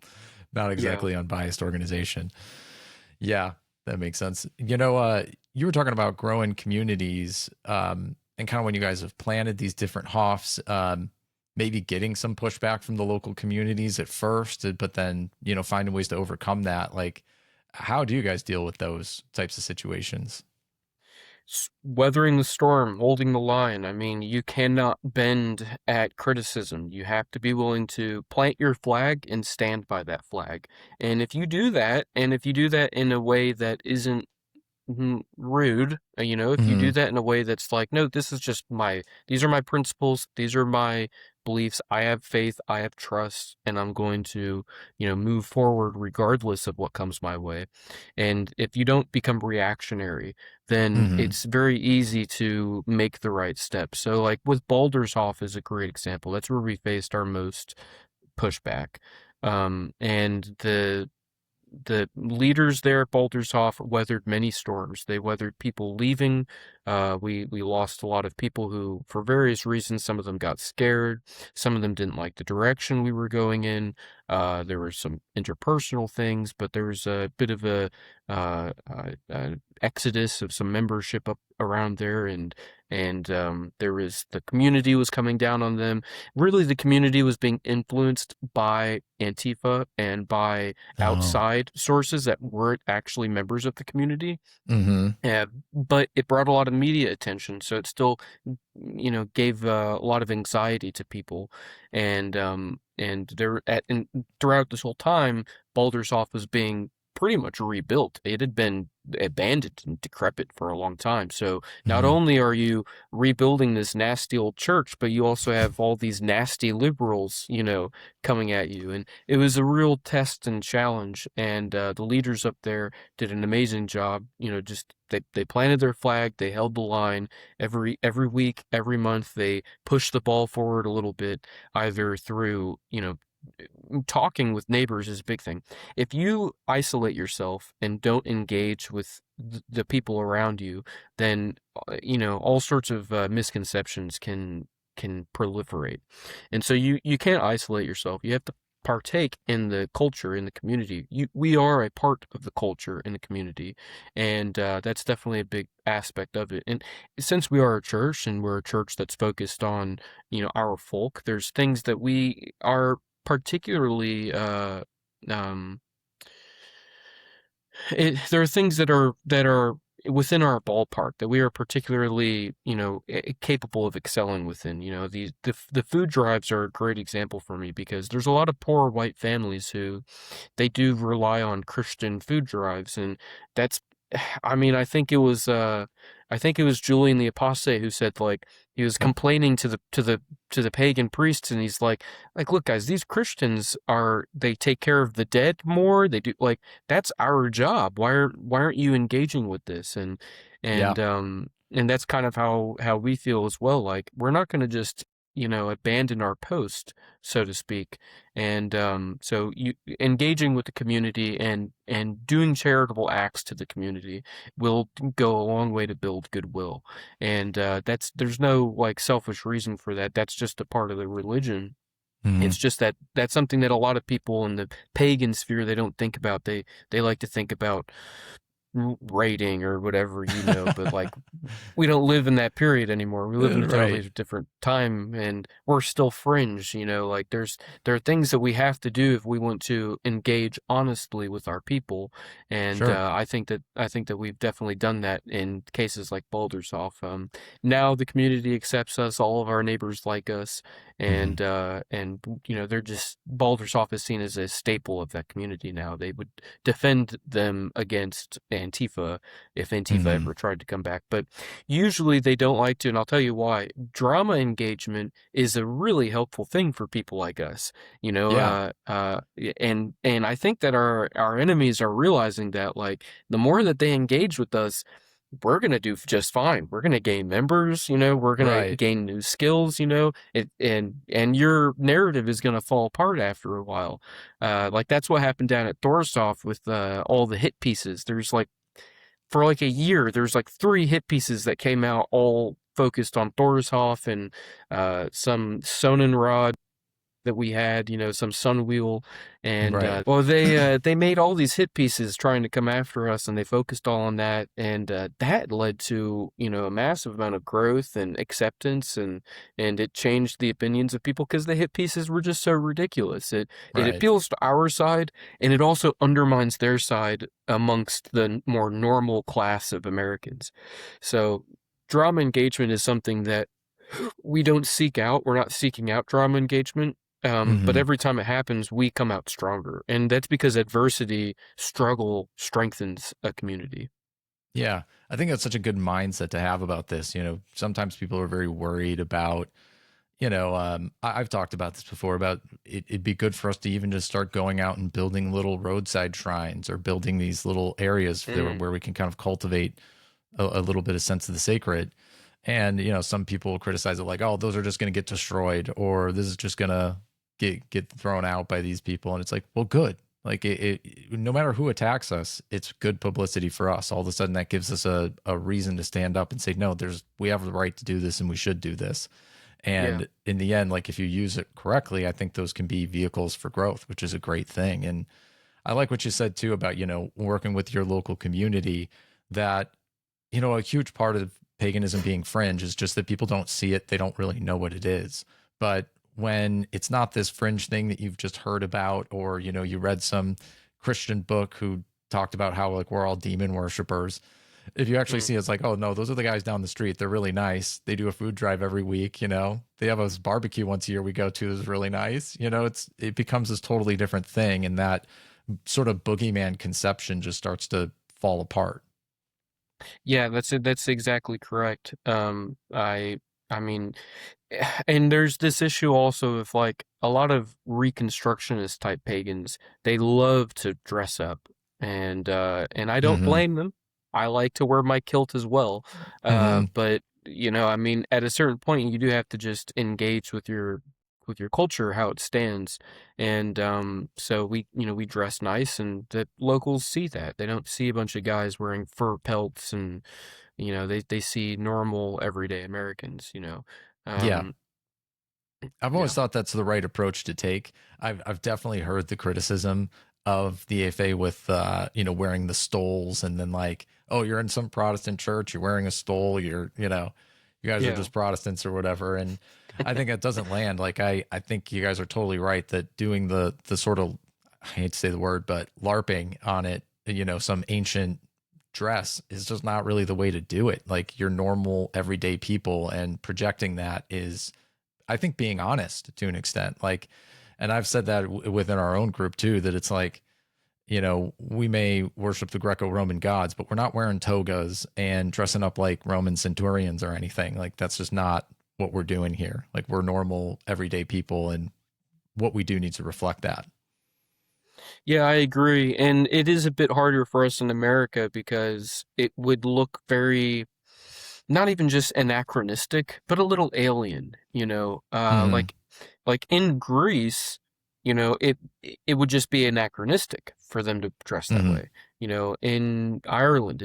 not Yeah. exactly unbiased organization. Yeah, that makes sense. You were talking about growing communities, and kind of when you guys have planted these different Hofs, maybe getting some pushback from the local communities at first, but then, finding ways to overcome that. Like, how do you guys deal with those types of situations? Weathering the storm, holding the line. I mean, you cannot bend at criticism. You have to be willing to plant your flag and stand by that flag. And if you do that, and if you do that in a way that isn't rude, if you do Hmm. that in a way that's like, no, these are my principles, these are my beliefs, I have faith, I have trust, and I'm going to, move forward regardless of what comes my way. And if you don't become reactionary, then Hmm. it's very easy to make the right step. So like with Baldershoff is a great example. That's where we faced our most pushback. And the leaders there at Baldershoff weathered many storms. They weathered people leaving. We lost a lot of people who, for various reasons, some of them got scared. Some of them didn't like the direction we were going in. There were some interpersonal things, but there was a bit of a exodus of some membership up around there, and there was the community was coming down on them. Really, the community was being influenced by Antifa and by Oh. outside sources that weren't actually members of the community. Hmm. But it brought a lot of media attention, so it still, gave a lot of anxiety to people. And throughout this whole time, Baldershoff was being pretty much rebuilt. It had been abandoned and decrepit for a long time. So not Hmm. only are you rebuilding this nasty old church, but you also have all these nasty liberals, coming at you. And it was a real test and challenge. And the leaders up there did an amazing job. Just they planted their flag, they held the line every week, every month. They pushed the ball forward a little bit, either through talking with neighbors is a big thing. If you isolate yourself and don't engage with the people around you, then all sorts of misconceptions can proliferate. And so you can't isolate yourself. You have to partake in the culture, in the community. We are a part of the culture in the community, and that's definitely a big aspect of it. And since we are a church and we're a church that's focused on our folk, there's things that we are particularly um there are things that are within our ballpark that we are particularly capable of excelling within. The food drives are a great example for me, because there's a lot of poor white families who they do rely on Christian food drives, and that's I mean, I think it was Julian the Apostate who said, like, he was Yep. complaining to the pagan priests, and he's like, look, guys, these Christians they take care of the dead more. They do, like, that's our job. Why aren't you engaging with this? Yeah. And that's kind of how we feel as well. Like, we're not going to just abandon our post, so to speak. And so you engaging with the community and doing charitable acts to the community will go a long way to build goodwill. And there's no like selfish reason for that. That's just a part of the religion. Hmm. It's just that that's something that a lot of people in the pagan sphere, they don't think about. They like to think about raiding or whatever, but like we don't live in that period anymore. We live in a Right. totally different time, and we're still fringe, like there are things that we have to do if we want to engage honestly with our people. And Sure. I think that we've definitely done that in cases like Baldershoff. Now the community accepts us, all of our neighbors like us, Hmm. and they're just Baldershoff is seen as a staple of that community now. They would defend them against Antifa if Antifa Hmm. ever tried to come back. But usually they don't like to, and I'll tell you why. Drama engagement is a really helpful thing for people like us, Yeah. and I think that our enemies are realizing that, like, the more that they engage with us, we're gonna do just fine. We're gonna gain members, we're gonna Right. gain new skills, and your narrative is gonna fall apart after a while. Like that's what happened down at Thorshoff with all the hit pieces. There's like for like a year, there's like 3 hit pieces that came out all focused on Thorshoff and some Sonnenrod that we had, some Sunwheel, and Right. well, they made all these hit pieces trying to come after us, and they focused all on that, and that led to a massive amount of growth and acceptance, and it changed the opinions of people because the hit pieces were just so ridiculous. It Right. appeals to our side, and it also undermines their side amongst the more normal class of Americans. So drama engagement is something that we don't seek out. We're not seeking out drama engagement. But Hmm. every time it happens, we come out stronger. And that's because adversity, struggle strengthens a community. Yeah. I think that's such a good mindset to have about this. Sometimes people are very worried about, I've talked about this before about it'd be good for us to even just start going out and building little roadside shrines or building these little areas there Mm, where we can kind of cultivate a little bit of sense of the sacred. And, some people criticize it like, oh, those are just going to get destroyed or this is just going to get thrown out by these people. And it's like, well, good. Like no matter who attacks us, it's good publicity for us. All of a sudden that gives us a reason to stand up and say, no, we have the right to do this and we should do this. yeah. And in the end, like if you use it correctly, I think those can be vehicles for growth, which is a great thing. And I like what you said too about, working with your local community that, a huge part of paganism being fringe is just that people don't see it. They don't really know what it is. But when it's not this fringe thing that you've just heard about, or, you read some Christian book who talked about how like we're all demon worshippers. If you actually Mm, see it, it's like, oh no, those are the guys down the street. They're really nice. They do a food drive every week, They have a barbecue once a year we go to is really nice. It becomes this totally different thing, and that sort of boogeyman conception just starts to fall apart. yeah, that's it. That's exactly correct. I mean, and there's this issue also of like a lot of Reconstructionist type pagans. They love to dress up, and I don't Hmm. blame them. I like to wear my kilt as well, Hmm. but I mean, at a certain point, you do have to just engage with your culture, how it stands, and so we dress nice, and the locals see that. They don't see a bunch of guys wearing fur pelts, and they see normal everyday Americans. Yeah. Um, I've always yeah, thought that's the right approach to take. I've definitely heard the criticism of the AFA with wearing the stoles and then like, oh, you're in some Protestant church, you're wearing a stole, you guys are yeah, just Protestants or whatever. And I think that doesn't land. Like I think you guys are totally right that doing the sort of, I hate to say the word, but LARPing on it, some ancient dress is just not really the way to do it. Like your normal everyday people and projecting that is, I think, being honest to an extent. Like, and I've said that within our own group too, that it's like, we may worship the Greco-Roman gods, but we're not wearing togas and dressing up like Roman centurions or anything. Like that's just not what we're doing here. Like we're normal everyday people, and what we do needs to reflect that. yeah. I agree, and it is a bit harder for us in America because it would look very not even just anachronistic, but a little alien. Hmm. Like in Greece, it would just be anachronistic for them to dress that Hmm. way. In Ireland,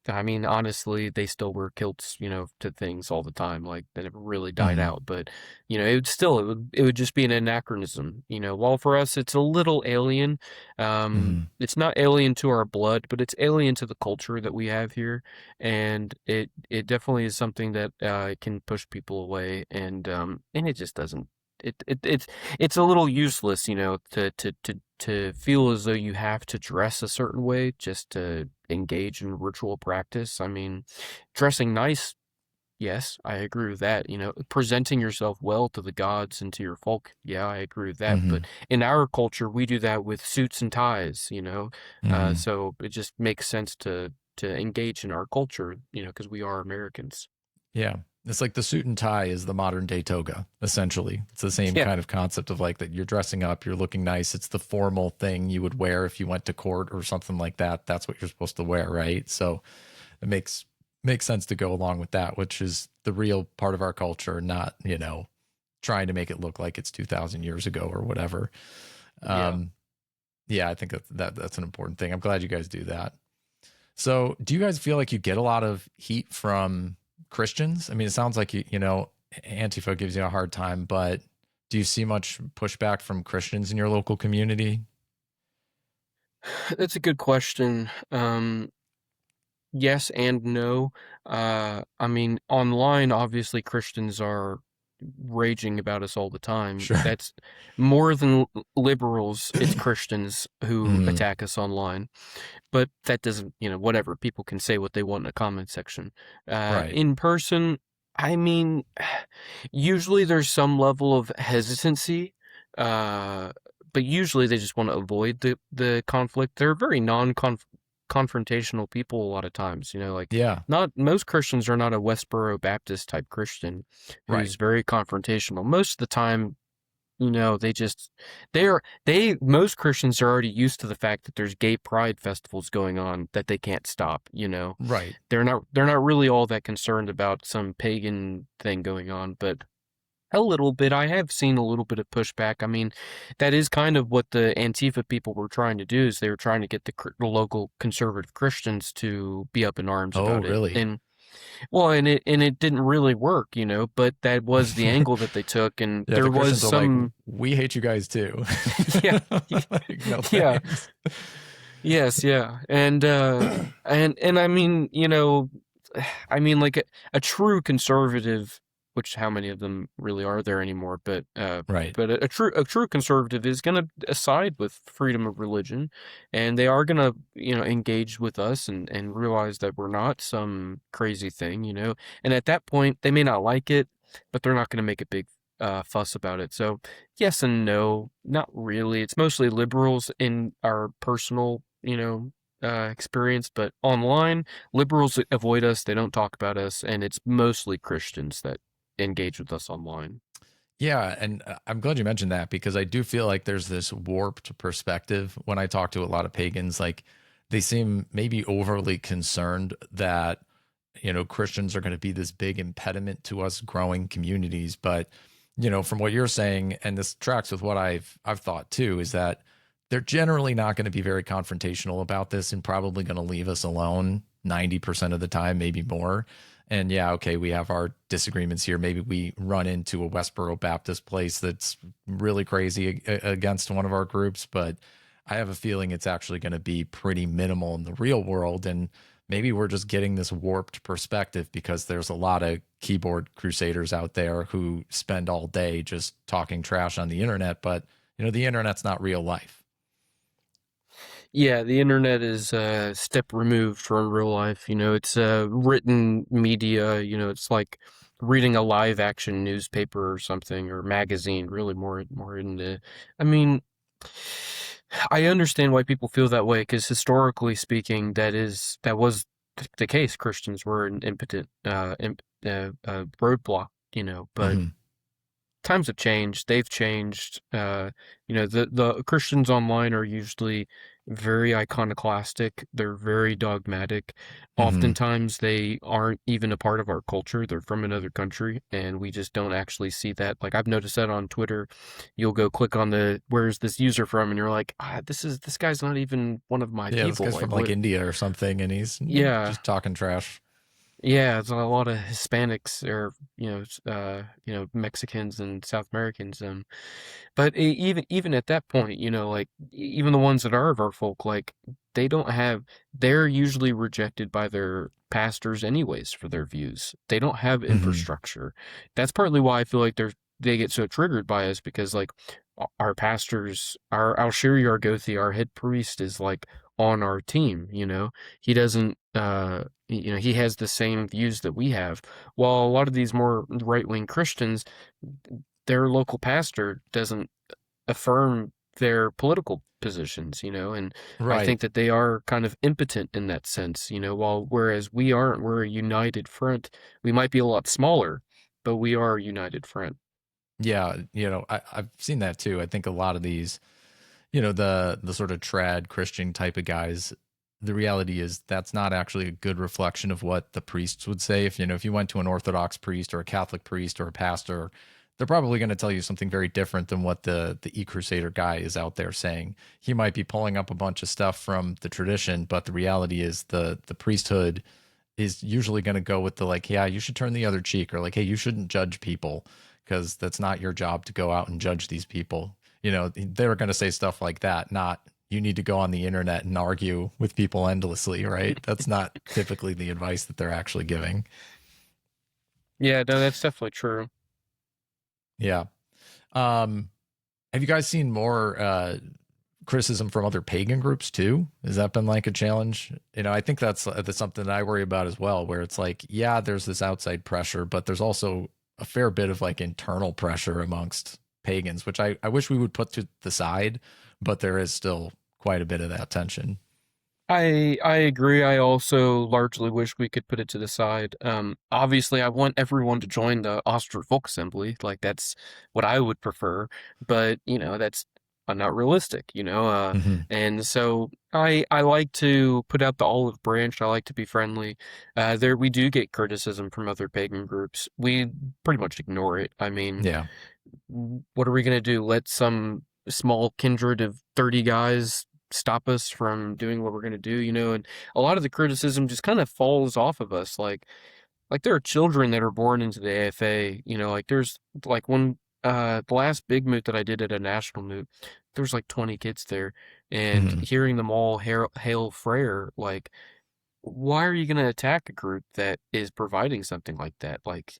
I mean, honestly, they still wear kilts, to things all the time. Like, they never really died Hmm. out. But, it would just be an anachronism. While for us, it's a little alien. Hmm. It's not alien to our blood, but it's alien to the culture that we have here. And it definitely is something that can push people away. And it just doesn't. It's a little useless, to feel as though you have to dress a certain way just to engage in ritual practice. I mean, dressing nice, yes, I agree with that. Presenting yourself well to the gods and to your folk, yeah, I agree with that. Hmm. But in our culture, we do that with suits and ties. Hmm. So it just makes sense to engage in our culture, because we are Americans. Yeah. It's like the suit and tie is the modern day toga, essentially. It's the same Yeah, kind of concept of like that you're dressing up, you're looking nice. It's the formal thing you would wear if you went to court or something like that. That's what you're supposed to wear, right? So it makes sense to go along with that, which is the real part of our culture, not, trying to make it look like it's 2000 years ago or whatever. yeah. Um, yeah, I think that's an important thing. I'm glad you guys do that. So, do you guys feel like you get a lot of heat from Christians? I mean, it sounds like Antifa gives you a hard time, but do you see much pushback from Christians in your local community? That's a good question. Yes and no. I mean, online, obviously, Christians are raging about us all the time. Sure. That's more than liberals, it's Christians who Mm, attack us online. But that doesn't, whatever. People can say what they want in the comment section. right. In person, I mean, usually there's some level of hesitancy. Uh, but usually they just want to avoid the conflict. They're very confrontational people a lot of times, like Yeah. not most Christians are not a Westboro Baptist type Christian Right. who's very confrontational. Most of the time, they just most Christians are already used to the fact that there's gay pride festivals going on that they can't stop. Right. They're not really all that concerned about some pagan thing going on, but a little bit. I have seen a little bit of pushback. I mean, that is kind of what the Antifa people were trying to do, is they were trying to get the local conservative Christians to be up in arms Oh, about it. really? And well, and it didn't really work, but that was the angle that they took, and Yeah, there the was Christians are like, some, we hate you guys too. yeah, Like, no yeah, thanks. yes, yeah, and I mean, I mean, like a true conservative, which how many of them really are there anymore? But Right. a true conservative is going to side with freedom of religion, and they are going to engage with us and realize that we're not some crazy thing. And at that point, they may not like it, but they're not going to make a big fuss about it. So yes and no, not really. It's mostly liberals in our personal, experience, but online, liberals avoid us. They don't talk about us, and it's mostly Christians that engage with us online. Yeah, and I'm glad you mentioned that because I do feel like there's this warped perspective when I talk to a lot of pagans. Like they seem maybe overly concerned that, Christians are going to be this big impediment to us growing communities. But, from what you're saying, and this tracks with what I've thought too, is that they're generally not going to be very confrontational about this and probably going to leave us alone 90% of the time, maybe more. And yeah, okay, we have our disagreements here. Maybe we run into a Westboro Baptist place that's really crazy against one of our groups, but I have a feeling it's actually going to be pretty minimal in the real world. And maybe we're just getting this warped perspective because there's a lot of keyboard crusaders out there who spend all day just talking trash on the internet, but the internet's not real life. Yeah, the internet is a step removed from real life. It's written media. It's like reading a live action newspaper or something, or magazine. Really more into. I mean, I understand why people feel that way, because historically speaking, that was the case. Christians were an impotent roadblock. But Hmm. times have changed. They've changed. The Christians online are usually very iconoclastic. They're very dogmatic. Hmm. Oftentimes, they aren't even a part of our culture. They're from another country, and we just don't actually see that. Like I've noticed that on Twitter, you'll go click on the where's this user from, and you're like, this guy's not even one of my Yeah, this people. guy's from Like like what? India or something, and he's Yeah, just talking trash. yeah, it's a lot of Hispanics or Mexicans and South Americans. But even at that point, like even the ones that are of our folk, like they don't have, they're usually rejected by their pastors anyways for their views. They don't have Hmm. infrastructure. That's partly why I feel like they get so triggered by us because like our pastors, our Al-Shiri Argothi, our head priest is like on our team, He doesn't he has the same views that we have. While a lot of these more right-wing Christians, their local pastor doesn't affirm their political positions, and I Right. think that they are kind of impotent in that sense, while whereas we aren't, we're a united front. We might be a lot smaller, but we are a united front. Yeah, I've seen that too. I think a lot of these, the sort of trad Christian type of guys, the reality is that's not actually a good reflection of what the priests would say. If you went to an Orthodox priest or a Catholic priest or a pastor, they're probably going to tell you something very different than what the e-crusader guy is out there saying. He might be pulling up a bunch of stuff from the tradition, but the reality is the priesthood is usually going to go with the like, yeah, you should turn the other cheek, or like, hey, you shouldn't judge people because that's not your job to go out and judge these people. They're going to say stuff like that, not you need to go on the internet and argue with people endlessly, right? That's not typically the advice that they're actually giving. Yeah, no, that's definitely true. Yeah. Um, have you guys seen more criticism from other pagan groups too? Has that been like a challenge? I think that's something that I worry about as well, where it's like, yeah, there's this outside pressure, but there's also a fair bit of like internal pressure amongst pagans, which I wish we would put to the side, but there is still quite a bit of that tension. I agree. I also largely wish we could put it to the side. Obviously, I want everyone to join the Asatru Folk Assembly. Like that's what I would prefer, but that's not realistic. Hmm. And so I like to put out the olive branch. I like to be friendly. There we do get criticism from other pagan groups. We pretty much ignore it. I mean, Yeah. what are we gonna do? Let some small kindred of 30 guys stop us from doing what we're gonna do, And a lot of the criticism just kind of falls off of us. Like there are children that are born into the AFA, like there's like one the last big moot that I did at a national moot, there's like 20 kids there, and Hmm. hearing them all hail Frere, like why are you going to attack a group that is providing something like that? Like,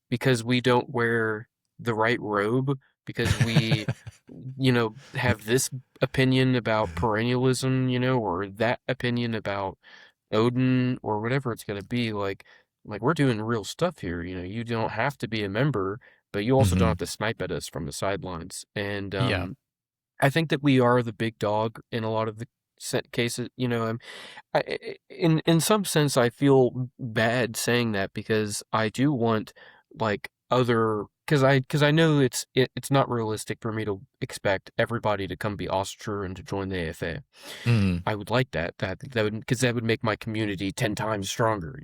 because we don't wear the right robe, because we, have this opinion about perennialism, or that opinion about Odin, or whatever it's going to be. Like we're doing real stuff here. You don't have to be a member, but you also don't Hmm. have to snipe at us from the sidelines. And Yeah. I think that we are the big dog in a lot of the cases. In some sense, I feel bad saying that because I do want like other because I know it's not realistic for me to expect everybody to come be Austria and to join the AFA. Hmm. I would like that would because that would make my community 10 times stronger,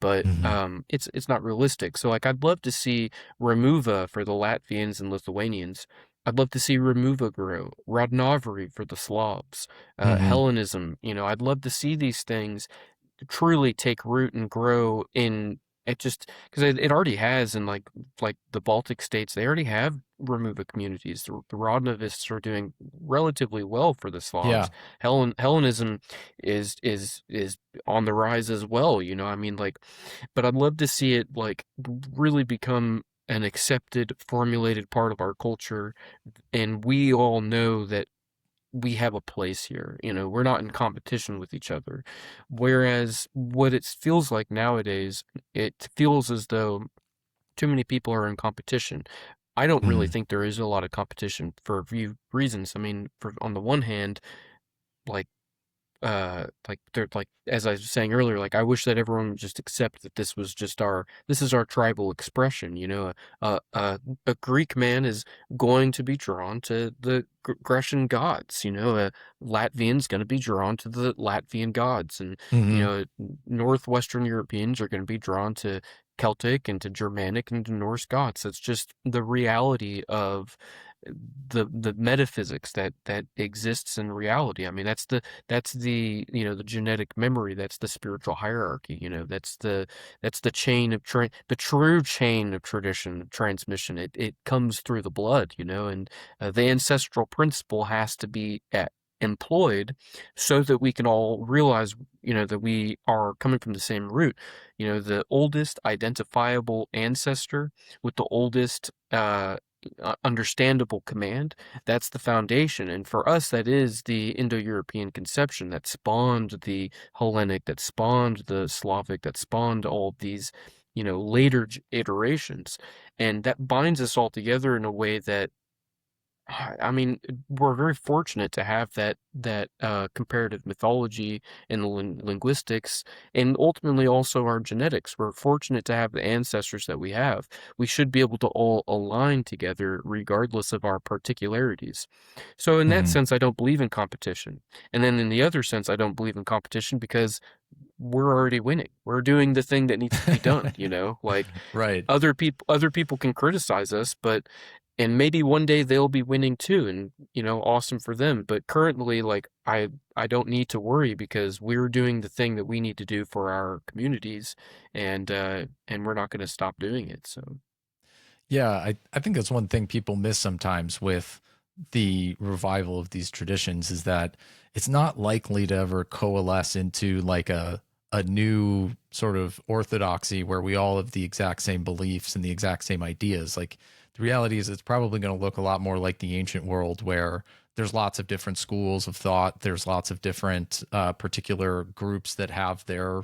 But Hmm. it's not realistic. So like I'd love to see Remuva for the Latvians and Lithuanians. I'd love to see Remuva grow, Rodnovery for the Slavs, Hmm. Hellenism. I'd love to see these things truly take root and grow in it just because it already has in like the Baltic states. They already have Remuva communities. The Rodnovists are doing relatively well for the Slavs. Yeah. Hellenism is on the rise as well. I mean, like, but I'd love to see it like really become an accepted, formulated part of our culture, and we all know that we have a place here. We're not in competition with each other. Whereas what it feels like nowadays, it feels as though too many people are in competition. I don't really Hmm. think there is a lot of competition for a few reasons. I mean, on the one hand, like like they're like, as I was saying earlier, like I wish that everyone would just accept that this is our tribal expression. A Greek man is going to be drawn to the Grecian gods. A Latvian's going to be drawn to the Latvian gods, and Hmm. Northwestern Europeans are going to be drawn to Celtic and to Germanic and to Norse gods. It's just the reality of the metaphysics that exists in reality. I mean, that's the the genetic memory. That's the spiritual hierarchy. That's the chain of the true chain of tradition of transmission. It comes through the blood. And the ancestral principle has to be employed so that we can all realize that we are coming from the same root. The oldest identifiable ancestor with the oldest understandable command, that's the foundation. And for us, that is the Indo-European conception that spawned the Hellenic, that spawned the Slavic, that spawned all of these later iterations. And that binds us all together in a way that, I mean, we're very fortunate to have that comparative mythology and the linguistics, and ultimately also our genetics. We're fortunate to have the ancestors that we have. We should be able to all align together regardless of our particularities. So in that Hmm. sense, I don't believe in competition. And then in the other sense, I don't believe in competition because we're already winning. We're doing the thing that needs to be done, like Right. other people can criticize us, but and maybe one day they'll be winning too, and awesome for them. But currently, like I don't need to worry because we're doing the thing that we need to do for our communities, and we're not going to stop doing it. So Yeah, I think that's one thing people miss sometimes with the revival of these traditions is that it's not likely to ever coalesce into like a new sort of orthodoxy where we all have the exact same beliefs and the exact same ideas. Like the reality is it's probably going to look a lot more like the ancient world where there's lots of different schools of thought, there's lots of different particular groups that have their,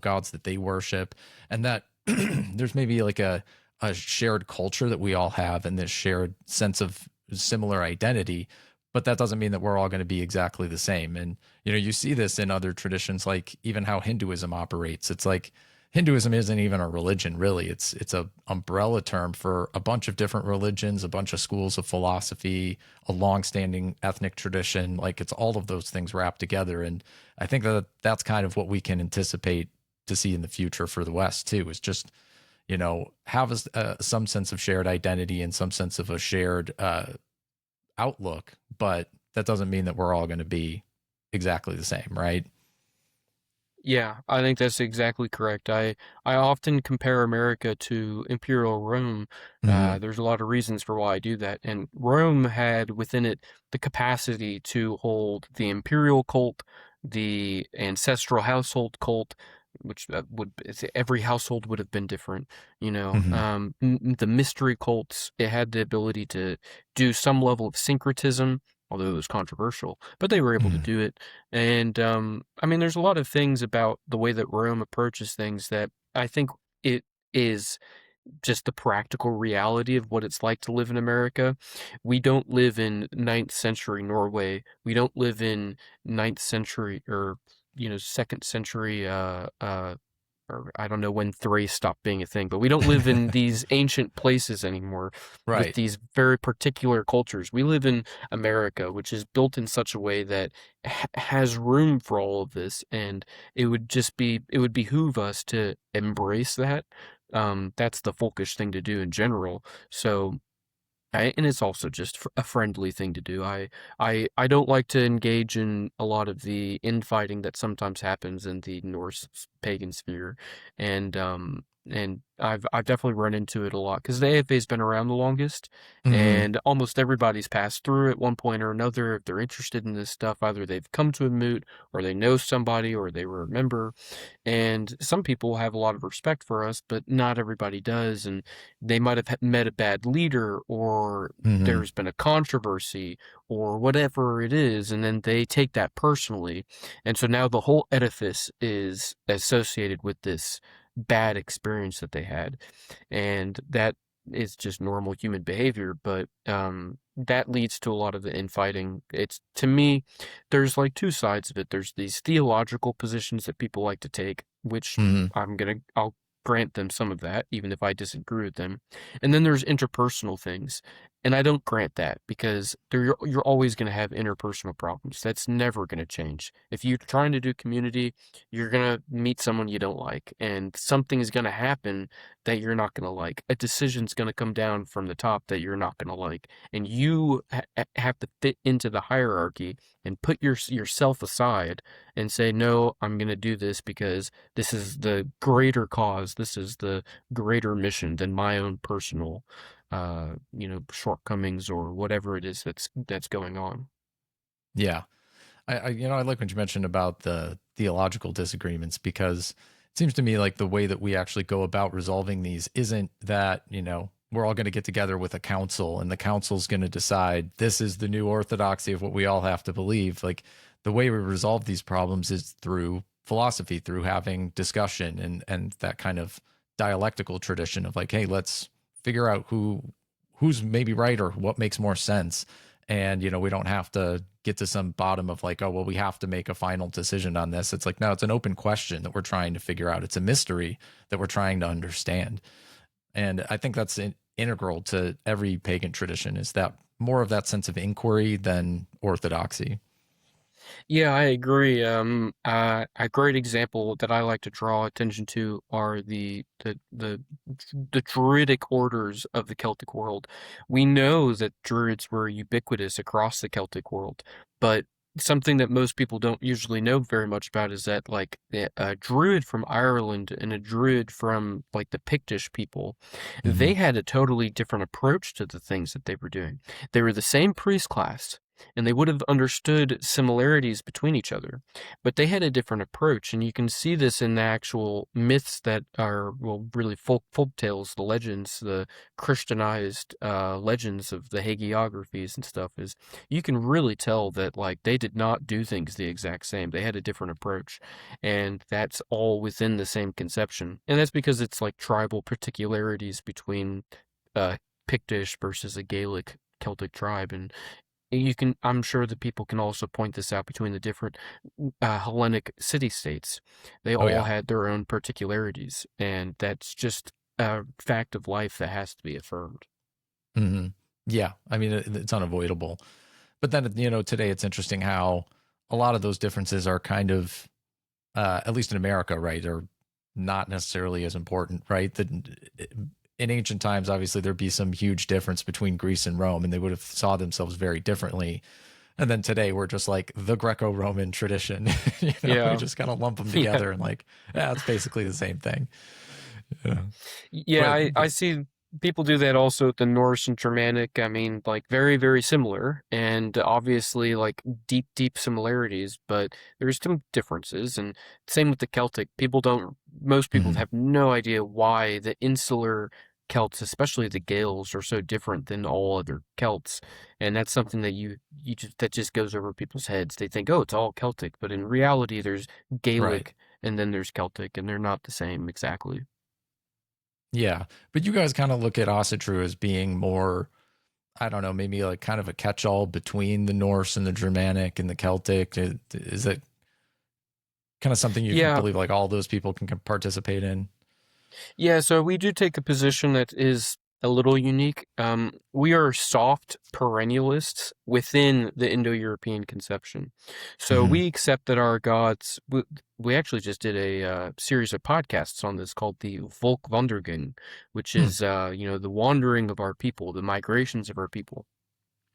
gods that they worship, and that there's maybe like a shared culture that we all have and this shared sense of similar identity, but that doesn't mean that we're all going to be exactly the same. And you see this in other traditions, like even how Hinduism operates. It's like Hinduism isn't even a religion, really. It's a umbrella term for a bunch of different religions, a bunch of schools of philosophy, a long-standing ethnic tradition. Like it's all of those things wrapped together. And I think that that's kind of what we can anticipate to see in the future for the West too, is just have some sense of shared identity and some sense of a shared outlook, but that doesn't mean that we're all going to be exactly the same, right? yeah, I think that's exactly correct. I often compare America to Imperial Rome. Hmm. There's a lot of reasons for why I do that, and Rome had within it the capacity to hold the imperial cult, the ancestral household cult, which every household would have been different. Hmm. The mystery cults. It had the ability to do some level of syncretism, although it was controversial, but they were able to Hmm. do it. And I mean, there's a lot of things about the way that Rome approaches things that I think it is just the practical reality of what it's like to live in America. We don't live in ninth century Norway. We don't live in ninth century or second century or I don't know when Thrace stopped being a thing, but we don't live in these ancient places anymore with Right. these very particular cultures. We live in America, which is built in such a way that has room for all of this, and it would behoove us to embrace that. That's the folkish thing to do in general. So and it's also just a friendly thing to do. I don't like to engage in a lot of the infighting that sometimes happens in the Norse pagan sphere, and I've definitely run into it a lot because the AFA's been around the longest, Hmm. and almost everybody's passed through at one point or another. If they're interested in this stuff, either they've come to a moot, or they know somebody, or they were a member. And some people have a lot of respect for us, but not everybody does, and they might have met a bad leader, or Hmm. there's been a controversy, or whatever it is, and then they take that personally. And so now the whole edifice is associated with this bad experience that they had. And is just normal human behavior, but that leads to a lot of the infighting. It's, to me, there's like two sides of it. There's these theological positions that people like to take, which Hmm. I'll grant them some of that, even if I disagree with them. And then there's interpersonal things. And I don't grant that because you're always going to have interpersonal problems. That's never going to change. If you're trying to do community, you're going to meet someone you don't like, and something is going to happen that you're not going to like. A decision's going to come down from the top that you're not going to like. And you have to fit into the hierarchy and put yourself aside and say, no, I'm going to do this because this is the greater cause. This is the greater mission than my own personal shortcomings or whatever it is that's going on. Yeah. I like what you mentioned about the theological disagreements, because it seems to me like the way that we actually go about resolving these isn't that, we're all going to get together with a council and the council's going to decide this is the new orthodoxy of what we all have to believe. Like, the way we resolve these problems is through philosophy, through having discussion and that kind of dialectical tradition of like, hey, let's figure out who's maybe right or what makes more sense. And we don't have to get to some bottom of like, oh well, we have to make a final decision on this. It's like, no, it's an open question that we're trying to figure out. It's a mystery that we're trying to understand. And I think that's integral to every pagan tradition, is that more of that sense of inquiry than orthodoxy. Yeah, I agree. A great example that I like to draw attention to are the Druidic orders of the Celtic world. We know that Druids were ubiquitous across the Celtic world, but something that most people don't usually know very much about is that like a Druid from Ireland and a Druid from like the Pictish people, Hmm. they had a totally different approach to the things that they were doing. They were the same priest class, and they would have understood similarities between each other, but they had a different approach. And you can see this in the actual myths that are, well, really folk tales, the legends, the Christianized legends of the hagiographies and stuff. Is you can really tell that like they did not do things the exact same. They had a different approach, and that's all within the same conception. And that's because it's like tribal particularities between uh, Pictish versus a Gaelic Celtic tribe. And I'm sure that people can also point this out between the different Hellenic city-states. They Oh all yeah. had their own particularities, and that's just a fact of life that has to be affirmed. Hmm. Yeah. I mean, it's unavoidable. But then, today it's interesting how a lot of those differences are kind of, at least in America, right, are not necessarily as important, right? That in ancient times, obviously, there'd be some huge difference between Greece and Rome, and they would have saw themselves very differently. And then today, we're just like the Greco-Roman tradition. We Yeah, just kind of lump them yeah, together and like, yeah, it's basically the same thing. Yeah. yeah. But, I see people do that also with the Norse and Germanic. I mean, like very, very similar, and obviously like deep, deep similarities, but there's some differences. And same with the Celtic. Most people mhm, have no idea why the insular Celts, especially the Gaels, are so different than all other Celts. And that's something that that just goes over people's heads. They think, oh, it's all Celtic, but in reality, there's right. Gaelic and then there's Celtic, and they're not the same exactly. Yeah. But you guys kind of look at Asatru as being more, I don't know, maybe like kind of a catch-all between the Norse and the Germanic and the Celtic. Is it kind of something you Yeah, believe like all those people can participate in? yeah, so we do take a position that is a little unique. We are soft perennialists within the Indo-European conception. So Hmm. we accept that our gods, we actually just did a series of podcasts on this called the Volkwanderung, which Hmm. is, the wandering of our people, the migrations of our people.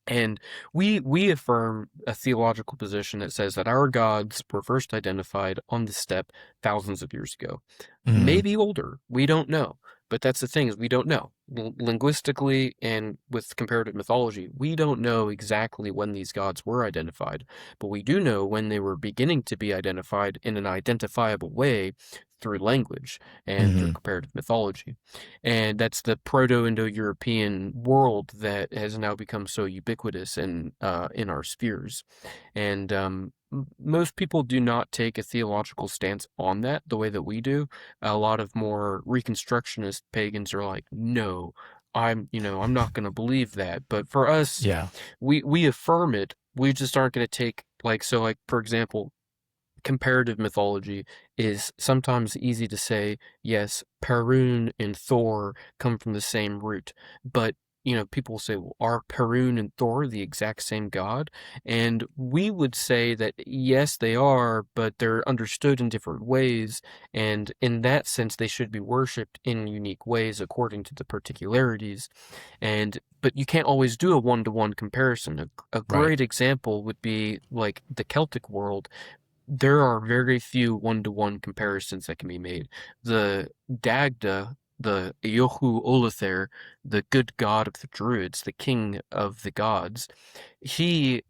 And we affirm a theological position that says that our gods were first identified on the steppe thousands of years ago, Hmm. maybe older. We don't know. But that's the thing, is we don't know. Linguistically and with comparative mythology, we don't know exactly when these gods were identified, but we do know when they were beginning to be identified in an identifiable way through language and through Hmm. comparative mythology. And that's the Proto-Indo-European world that has now become so ubiquitous in our spheres. And most people do not take a theological stance on that the way that we do. A lot of more Reconstructionist pagans are like, no, I'm not going to believe that. But for us, Yeah. we affirm it. We just aren't going to take, like, so, like, for example, comparative mythology is sometimes easy to say, yes, Perun and Thor come from the same root, but people say, well, are Perun and Thor the exact same god? And we would say that yes, they are, but they're understood in different ways, and in that sense, they should be worshipped in unique ways according to the particularities. But you can't always do a one-to-one comparison. A Right. great example would be like the Celtic world. There are very few one-to-one comparisons that can be made. The Dagda, the Eochu Olather, the good god of the Druids, the king of the gods, he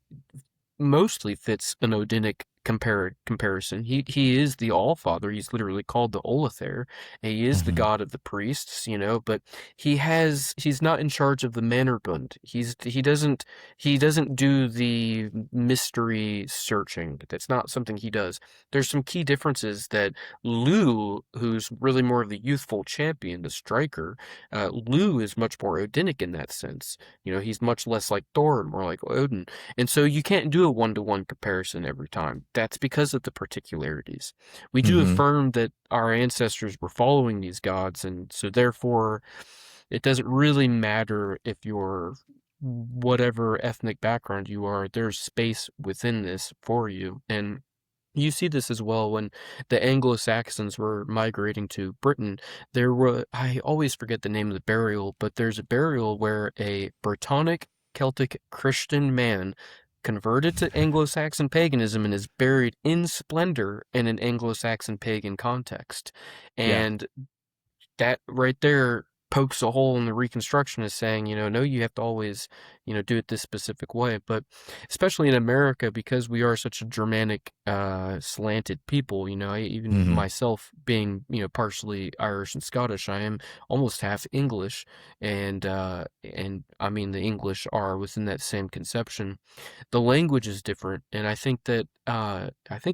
mostly fits an Odinic comparison. He is the All-Father. He's literally called the Olather. He is the Hmm. god of the priests, but he's not in charge of the Mannerbund. He doesn't do the mystery searching. That's not something he does. There's some key differences that Lugh, who's really more of the youthful champion, the striker, Lugh is much more Odinic in that sense. He's much less like Thor and more like Odin. And so you can't do a one-to-one comparison every time. That's because of the particularities. We do Hmm. affirm that our ancestors were following these gods, and so therefore it doesn't really matter if you're whatever ethnic background you are, there's space within this for you. And you see this as well when the Anglo-Saxons were migrating to Britain. I always forget the name of the burial, but there's a burial where a Brittonic Celtic Christian man converted to Anglo-Saxon paganism and is buried in splendor in an Anglo-Saxon pagan context. Yeah. And that right there pokes a hole in the Reconstruction is saying, no, you have to always, do it this specific way. But especially in America, because we are such a Germanic, slanted people, even Hmm. myself being, partially Irish and Scottish, I am almost half English, and I mean the English are within that same conception. The language is different, and I think it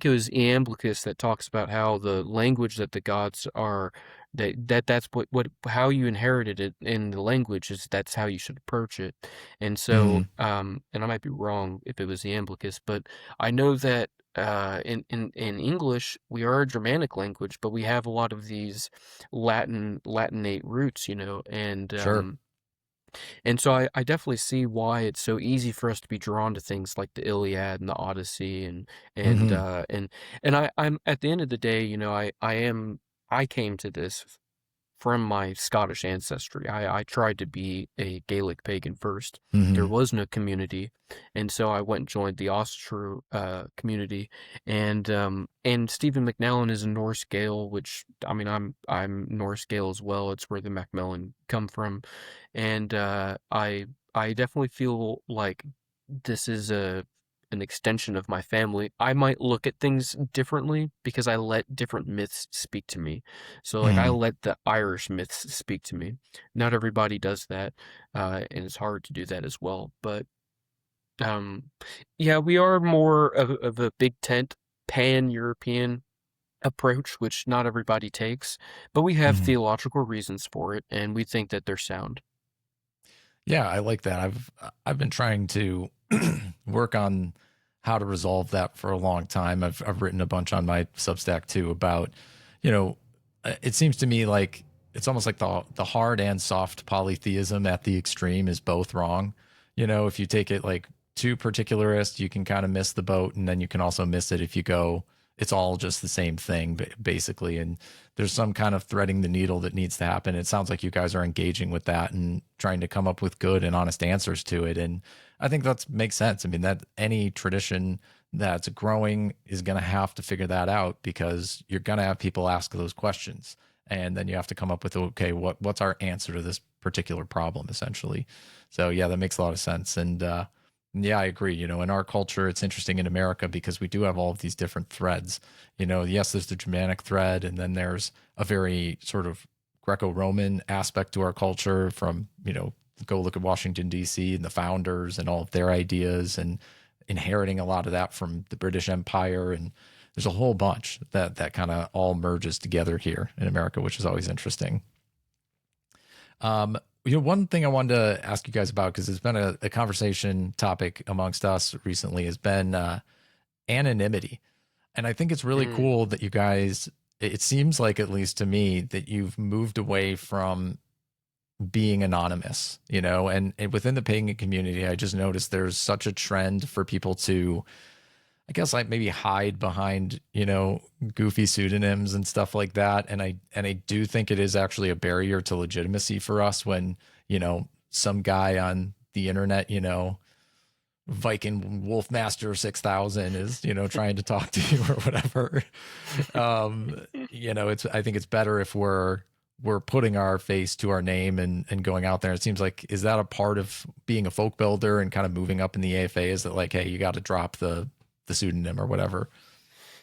was Iamblichus that talks about how the language that the gods are that's what how you inherited it in the language is that's how you should approach it. And so Hmm. and I might be wrong if it was Iamblichus, but I know that in English we are a Germanic language, but we have a lot of these Latinate roots, Sure. and so I definitely see why it's so easy for us to be drawn to things like the Iliad and the Odyssey and Hmm. uh and I'm at the end of the day, I came to this from my Scottish ancestry. I tried to be a Gaelic pagan first. There Hmm. was no community, and so I went and joined the Asatru community. And Stephen McNallen is a Norse Gael, which I mean I'm Norse Gael as well. It's where the McMillan come from, and I definitely feel like this is an extension of my family. I might look at things differently because I let different myths speak to me. So, like, I Hmm. let the Irish myths speak to me. Not everybody does that, and it's hard to do that as well. But, um, yeah, we are more of a big tent, pan-European approach, which not everybody takes, but we have Hmm. theological reasons for it, and we think that they're sound. Yeah, I like that. I've been trying to work on how to resolve that for a long time. I've written a bunch on my Substack too about, you know, it seems to me like it's almost like the hard and soft polytheism at the extreme is both wrong. If you take it like too particularist, you can kind of miss the boat, and then you can also miss it if you go, it's all just the same thing, basically. And there's some kind of threading the needle that needs to happen. It sounds like you guys are engaging with that and trying to come up with good and honest answers to it. And I think that makes sense. I mean, that any tradition that's growing is going to have to figure that out because you're going to have people ask those questions. And then you have to come up with, okay, what's our answer to this particular problem, essentially. So yeah, that makes a lot of sense. And yeah, I agree. In our culture, it's interesting in America because we do have all of these different threads. Yes, there's the Germanic thread, and then there's a very sort of Greco-Roman aspect to our culture from, go look at Washington, D.C. and the founders and all of their ideas and inheriting a lot of that from the British Empire. And there's a whole bunch that kind of all merges together here in America, which is always interesting. Um, one thing I wanted to ask you guys about, because it's been a conversation topic amongst us recently, has been anonymity. And I think it's really Mm, cool that you guys, it seems like, at least to me, that you've moved away from being anonymous, and within the pagan community, I just noticed there's such a trend for people to, I guess, like maybe hide behind, goofy pseudonyms and stuff like that. And I do think it is actually a barrier to legitimacy for us when, some guy on the internet, Viking Wolfmaster 6000 is, trying to talk to you or whatever. I think it's better if we're putting our face to our name and going out there. It seems like, is that a part of being a folk builder and kind of moving up in the AFA? Is that like, hey, you got to drop the pseudonym or whatever?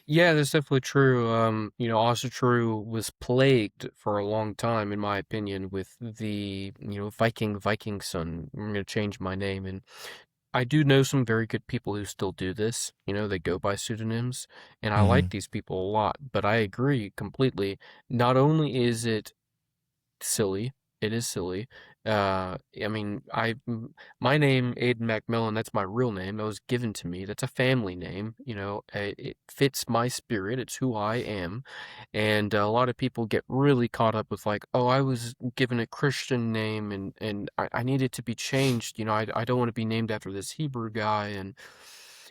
yeah, that's definitely true. Asatru was plagued for a long time, in my opinion, with the, Viking son. I'm going to change my name. And I do know some very good people who still do this. They go by pseudonyms, and I Hmm. like these people a lot. But I agree completely. Not only is it silly. It is silly. I mean, my name, Aidan McMillan, that's my real name. It was given to me. That's a family name. It fits my spirit. It's who I am. And a lot of people get really caught up with like, oh, I was given a Christian name and I need it to be changed. I don't want to be named after this Hebrew guy. And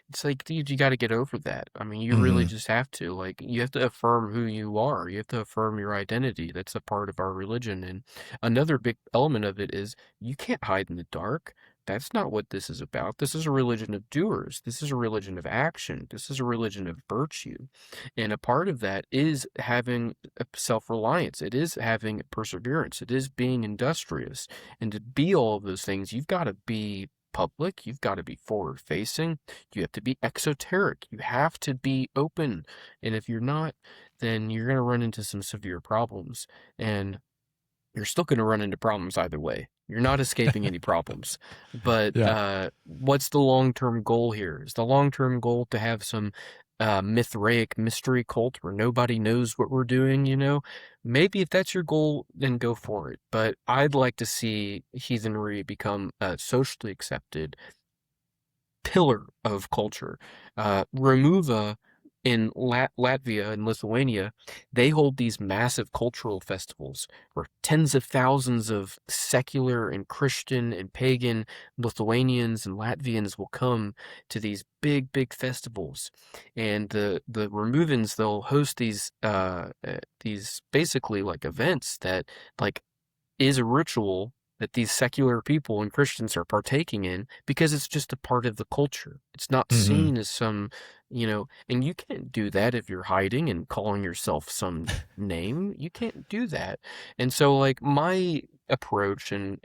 it's like, dude, you got to get over that. I mean, you really Hmm. just have to. Like, you have to affirm who you are. You have to affirm your identity. That's a part of our religion. And another big element of it is you can't hide in the dark. That's not what this is about. This is a religion of doers. This is a religion of action. This is a religion of virtue. And a part of that is having self-reliance. It is having perseverance. It is being industrious. And to be all of those things, you've got to be public. You've got to be forward facing. You have to be exoteric. You have to be open. And if you're not, then you're going to run into some severe problems. And you're still going to run into problems either way. You're not escaping any problems. But Yeah. what's the long-term goal here? Is the long-term goal to have some Mithraic mystery cult where nobody knows what we're doing, Maybe if that's your goal, then go for it. But I'd like to see heathenry become socially accepted pillar of culture. Remuva in Latvia and Lithuania, they hold these massive cultural festivals where tens of thousands of secular and Christian and pagan Lithuanians and Latvians will come to these big, big festivals. And the Remuvans, they'll host these basically like events that like is a ritual that these secular people and Christians are partaking in because it's just a part of the culture. It's not Hmm. seen as some, and you can't do that if you're hiding and calling yourself some name. You can't do that. And so like my approach and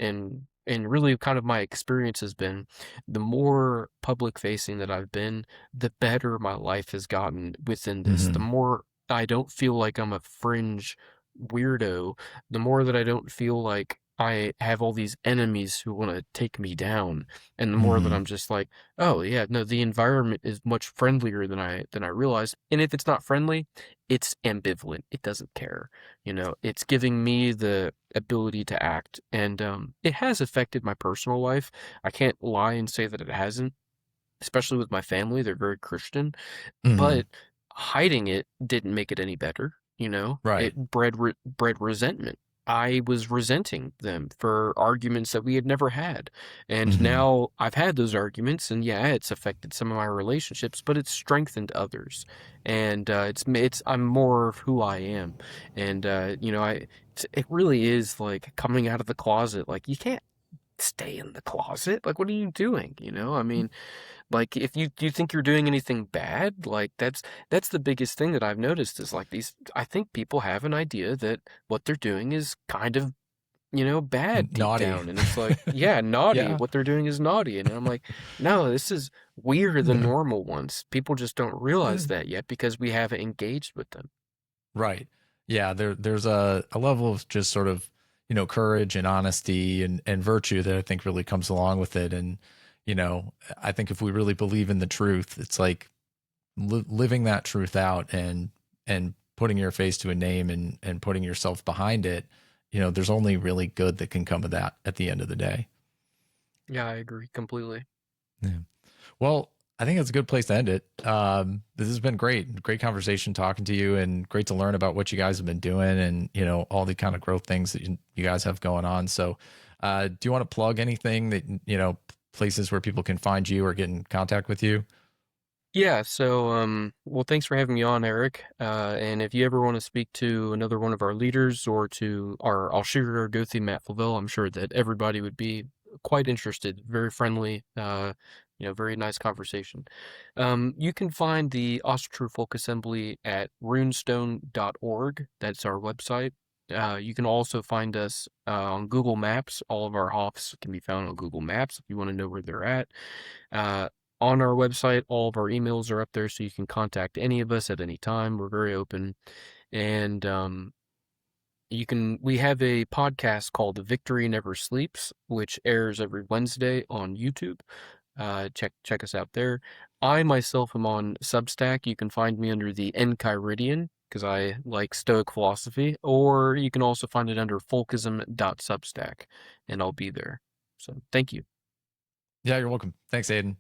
really kind of my experience has been the more public facing that I've been, the better my life has gotten within this. The Hmm. more I don't feel like I'm a fringe weirdo, the more that I don't feel like I have all these enemies who want to take me down, and the more that Hmm. I'm just like, oh yeah, no, the environment is much friendlier than I realized. And if it's not friendly, it's ambivalent. It doesn't care. It's giving me the ability to act, and it has affected my personal life. I can't lie and say that it hasn't, especially with my family. They're very Christian, Hmm. but hiding it didn't make it any better. Right. It bred resentment. I was resenting them for arguments that we had never had. And Hmm. now I've had those arguments, and yeah, it's affected some of my relationships, but it's strengthened others. And I'm more of who I am. And it really is like coming out of the closet. Like, you can't stay in the closet. Like, what are you doing? I mean, like, if you think you're doing anything bad, like that's the biggest thing that I've noticed is like these. I think people have an idea that what they're doing is kind of bad deep Naughty. down, and it's like, yeah, naughty. Yeah. What they're doing is naughty, and I'm like, no, this is weirder than normal ones. People just don't realize that yet because we haven't engaged with them. Right. Yeah, there's a level of just sort of, courage and honesty and virtue that I think really comes along with it. And, I think if we really believe in the truth, it's like living that truth out and putting your face to a name and putting yourself behind it there's only really good that can come of that at the end of the day. Yeah, I agree completely. Yeah. Well, I think that's a good place to end it. This has been great. Great conversation talking to you, and great to learn about what you guys have been doing and, all the kind of growth things that you guys have going on. So, do you want to plug anything that, places where people can find you or get in contact with you? Yeah, so well, thanks for having me on, Eric. And if you ever want to speak to another one of our leaders or to our Alshira Gothi Matt Flavelle, I'm sure that everybody would be quite interested. Very friendly, very nice conversation. You can find the Asatru Folk Assembly at runestone.org. That's our website. You can also find us on Google Maps. All of our Hofs can be found on Google Maps if you want to know where they're at. Uh, on our website, all of our emails are up there, so you can contact any of us at any time. We're very open. And we have a podcast called The Victory Never Sleeps, which airs every Wednesday on YouTube. Check us out there. I myself am on Substack. You can find me under the Enchiridion, because I like Stoic philosophy, or you can also find it under folkism.substack, and I'll be there. So thank you. Yeah, you're welcome. Thanks, Aiden.